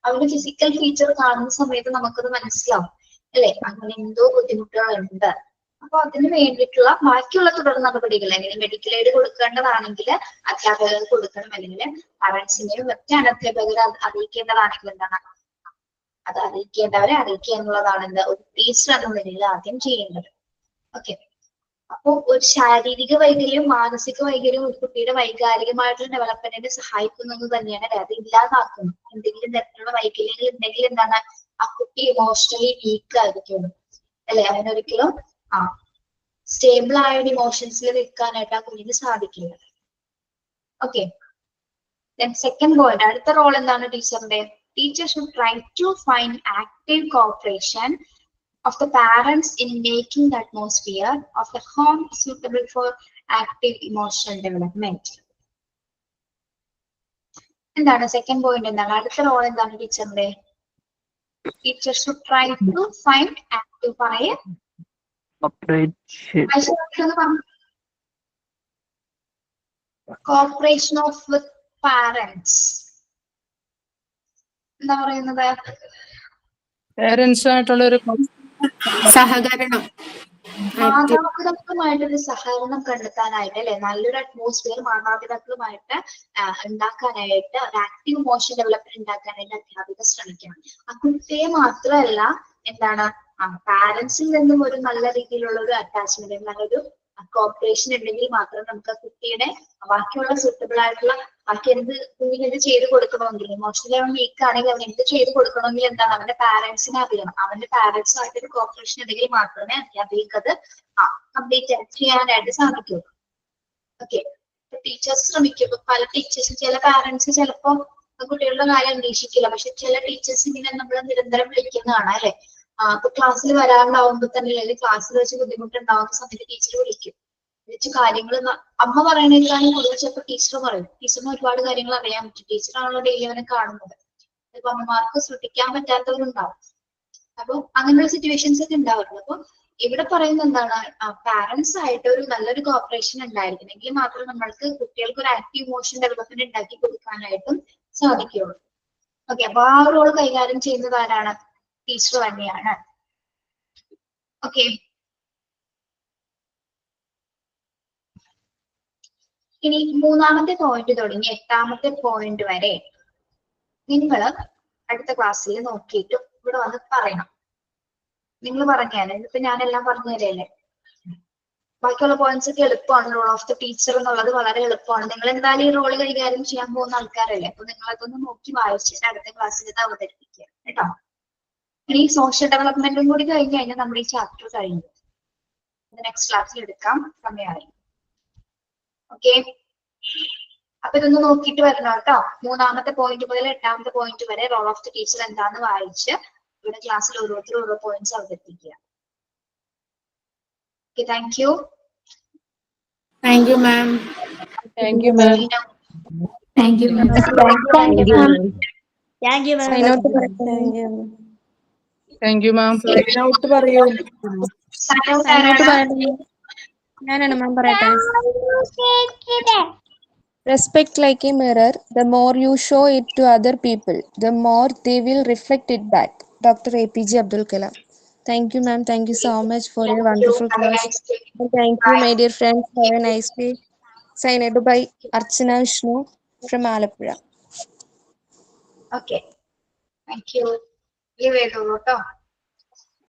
അവരുടെ ഫിസിക്കൽ ഫീച്ചർ കാണുന്ന സമയത്ത് നമുക്കത് മനസ്സിലാവും അല്ലെ. അങ്ങനെ എന്തോ ബുദ്ധിമുട്ടുകളുണ്ട്. അപ്പൊ അതിന് വേണ്ടിയിട്ടുള്ള ബാക്കിയുള്ള തുടർ നടപടികൾ അല്ലെങ്കിൽ മെഡിക്കൽ എയ്ഡ് കൊടുക്കേണ്ടതാണെങ്കിൽ അധ്യാപകർ കൊടുക്കണം, അല്ലെങ്കിൽ പാരന്റ്സിനെയും മറ്റ് അനധ്യാപകരെ അറിയിക്കേണ്ടതാണെങ്കിൽ എന്താണ് അത് അറിയിക്കേണ്ടവരെ അറിയിക്കുക എന്നുള്ളതാണ് എന്താ ഒരു ടീച്ചർ എന്ന നിലയിൽ ആദ്യം ചെയ്യേണ്ടത്. ഓക്കെ, അപ്പൊ ഒരു ശാരീരിക വൈകല്യവും മാനസിക വൈകല്യവും ഒരു കുട്ടിയുടെ വൈകാരികമായിട്ടുള്ള ഡെവലപ്മെന്റിനെ സഹായിക്കുന്നത് തന്നെയാണ്. അത് ഇല്ലാതാക്കുന്നു. എന്തെങ്കിലും തരത്തിലുള്ള വൈകല്യങ്ങൾ ഉണ്ടെങ്കിൽ എന്താണ് ആ കുട്ടി ഇമോഷണലി വീക്ക് ആയിരിക്കും അല്ലെ. അവനൊരിക്കലും സ്റ്റേബിൾ ആയ ഒരു ഇമോഷൻസിൽ നിൽക്കാനായിട്ട് ആ കുഞ്ഞിന് സാധിക്കില്ല. ഓക്കെ, സെക്കൻഡ് പോയിന്റ്, അടുത്ത റോൾ എന്താണ് ടീച്ചറിന്റെ? Teacher should try to find active cooperation of the parents in making the atmosphere of the home suitable for active emotional development. എന്താണ് സെക്കൻഡ് പോയിന്റ്? എന്താണ് അടുത്ത റോൾ? എന്താണ് ടീച്ചറിന്റെ? Teacher should try to find active corporation off with parents എന്താ പറയുന്നത്? പേരൻസുമായിട്ടുള്ള ഒരു സഹകരണം. മാതാപിതാക്കളുമായിട്ടൊരു സഹകരണം കണ്ടെത്താനായിട്ട് അല്ലെ, നല്ലൊരു അറ്റ്മോസ്ഫിയർ മാതാപിതാക്കളുമായിട്ട് ഉണ്ടാക്കാനായിട്ട്, ഒരു ആക്റ്റീവ് ഇമോഷൻ ഡെവലപ്മെന്റ് ഉണ്ടാക്കാനായിട്ട് അധ്യാപിക ശ്രമിക്കണം. ആ കുട്ടിയെ മാത്രമല്ല, എന്താണ് പാരന്റ്സിൽ നിന്നും ഒരു നല്ല രീതിയിലുള്ള ഒരു അറ്റാച്ച്മെന്റ്, നല്ലൊരു കോപ്പറേഷൻ ഉണ്ടെങ്കിൽ മാത്രം നമുക്ക് ആ കുട്ടിയുടെ ബാക്കിയുള്ള സൂട്ടബിൾ ആയിട്ടുള്ള ബാക്കി കുഞ്ഞിന് എന്ത് ചെയ്ത് കൊടുക്കണമെങ്കിൽ, ഇമോഷണലി അവൻ വീക്ക് ആണെങ്കിൽ അവൻ എന്ത് ചെയ്ത് കൊടുക്കണമെങ്കിൽ എന്താണ് അവന്റെ പാരന്റ്സിനെ അറിയണം. അവന്റെ പാരന്റ്സുമായിട്ട് ഒരു കോപ്പറേഷൻ ഉണ്ടെങ്കിൽ മാത്രമേ അധ്യാപികക്ക് അത് കംപ്ലീറ്റ് ചെയ്യാനായിട്ട് സാധിക്കുള്ളൂ. ഓക്കെ, ടീച്ചേഴ്സ് ശ്രമിക്കും. പല ടീച്ചേഴ്സും, ചില പാരന്റ്സ് ചിലപ്പോ കുട്ടികളുടെ കാര്യം അന്വേഷിക്കില്ല, പക്ഷെ ചില ടീച്ചേഴ്സ് ഇങ്ങനെ നമ്മൾ നിരന്തരം വിളിക്കുന്നതാണ് അല്ലെ. അപ്പൊ ക്ലാസ്സിൽ വരാണ്ടാവുമ്പോ തന്നെ, അല്ലെങ്കിൽ ക്ലാസ്സിൽ വെച്ച് ബുദ്ധിമുട്ടുണ്ടാവുന്ന സമയത്ത് ടീച്ചർ വിളിച്ച് കാര്യങ്ങൾ അമ്മ പറയണേക്കാളും കൂടുതൽ ചിലപ്പോൾ ടീച്ചർ പറയും. ടീച്ചറിന് ഒരുപാട് കാര്യങ്ങൾ അറിയാൻ പറ്റും. ടീച്ചറാണല്ലോ ഡെയിലി അവനെ കാണുന്നത്. ചിലപ്പോൾ അമ്മമാർക്ക് ശ്രദ്ധിക്കാൻ പറ്റാത്തവരുണ്ടാവും. അപ്പൊ അങ്ങനെയുള്ള സിറ്റുവേഷൻസ് ഒക്കെ ഉണ്ടാവുള്ളൂ. അപ്പൊ ഇവിടെ പറയുന്നത് എന്താണ്, പാരന്റ്സ് ആയിട്ട് ഒരു നല്ലൊരു കോപ്പറേഷൻ ഉണ്ടായിരിക്കണമെങ്കിൽ മാത്രമേ നമ്മൾക്ക് കുട്ടികൾക്ക് ഒരു ആക്റ്റീവ് ഇമോഷൻ ഡെവലപ്മെന്റ് ഉണ്ടാക്കി കൊടുക്കാനായിട്ടും സാധിക്കുകയുള്ളൂ. ഓക്കെ, അപ്പൊ ആ റോൾ കൈകാര്യം ചെയ്യുന്നത് ആരാണ്? ടീച്ചർ തന്നെയാണ്. ഓക്കെ, ഇനി 3ാമത്തെ പോയിന്റ് തുടങ്ങി 8ാമത്തെ പോയിന്റ് വരെ നിങ്ങൾ അടുത്ത ക്ലാസ്സിൽ നോക്കിയിട്ട് ഇവിടെ വന്ന് പറയണം. നിങ്ങൾ പറഞ്ഞാൽ ഇപ്പൊ ഞാനെല്ലാം പറഞ്ഞു തരല്ലേ. ബാക്കിയുള്ള പോയിന്റ്സ് ഒക്കെ എളുപ്പമാണ്. റോൾ ഓഫ് ദ ടീച്ചർ എന്നുള്ളത് വളരെ എളുപ്പമാണ്. നിങ്ങൾ എന്തായാലും ഈ റോള് കൈകാര്യം ചെയ്യാൻ പോകുന്ന ആൾക്കാരല്ലേ. അപ്പൊ നിങ്ങൾ അതൊന്ന് നോക്കി വായിച്ചിട്ട് അടുത്ത ക്ലാസ്സിൽ ഇത് അവതരിപ്പിക്കുക കേട്ടോ. ഇനി സോഷ്യൽ ഡെവലപ്മെന്റും കൂടി കഴിഞ്ഞ് കഴിഞ്ഞാൽ നമ്മുടെ ഈ ചാപ്റ്റർ കഴിഞ്ഞു. നെക്സ്റ്റ് ക്ലാസ്സിൽ എടുക്കാം, സമയമായി. ഓക്കെ, അപ്പൊ ഇതൊന്ന് നോക്കിയിട്ട് വരണം കേട്ടോ. 3ാമത്തെ പോയിന്റ് മുതൽ 8ാമത്തെ പോയിന്റ് വരെ റോൾ ഓഫ് ദി ടീച്ചർ എന്താന്ന് വായിച്ച് ഇവിടെ ക്ലാസ്സിൽ ഓരോരുത്തരും ഓരോ പോയിന്റ്സ് അവതരിപ്പിക്കുക. Okay, thank you. Thank you ma'am. Thank you ma'am. Thank you ma'am. Thank you ma'am. Sign out പറയട്ടെ. Thank you ma'am. Sign out പറയൂ. സൈൻ ഔട്ട് സൈൻ ഔട്ട് ആരാണ്? പറയട്ടെ. ഞാനാണ് മാം, പറയട്ടെ. Respect like a mirror. The more you show it to other people, the more they will reflect it back. Dr. APJ Abdul Kalam. Thank you, ma'am. Thank you so much for a Thank you. wonderful Have a class. nice day. And thank you, my dear friends. Have a nice day. Signed by Archana Vishnu from Alappuzha. Okay, thank U. Leave ചെയ്തോളൂ കേട്ടോ.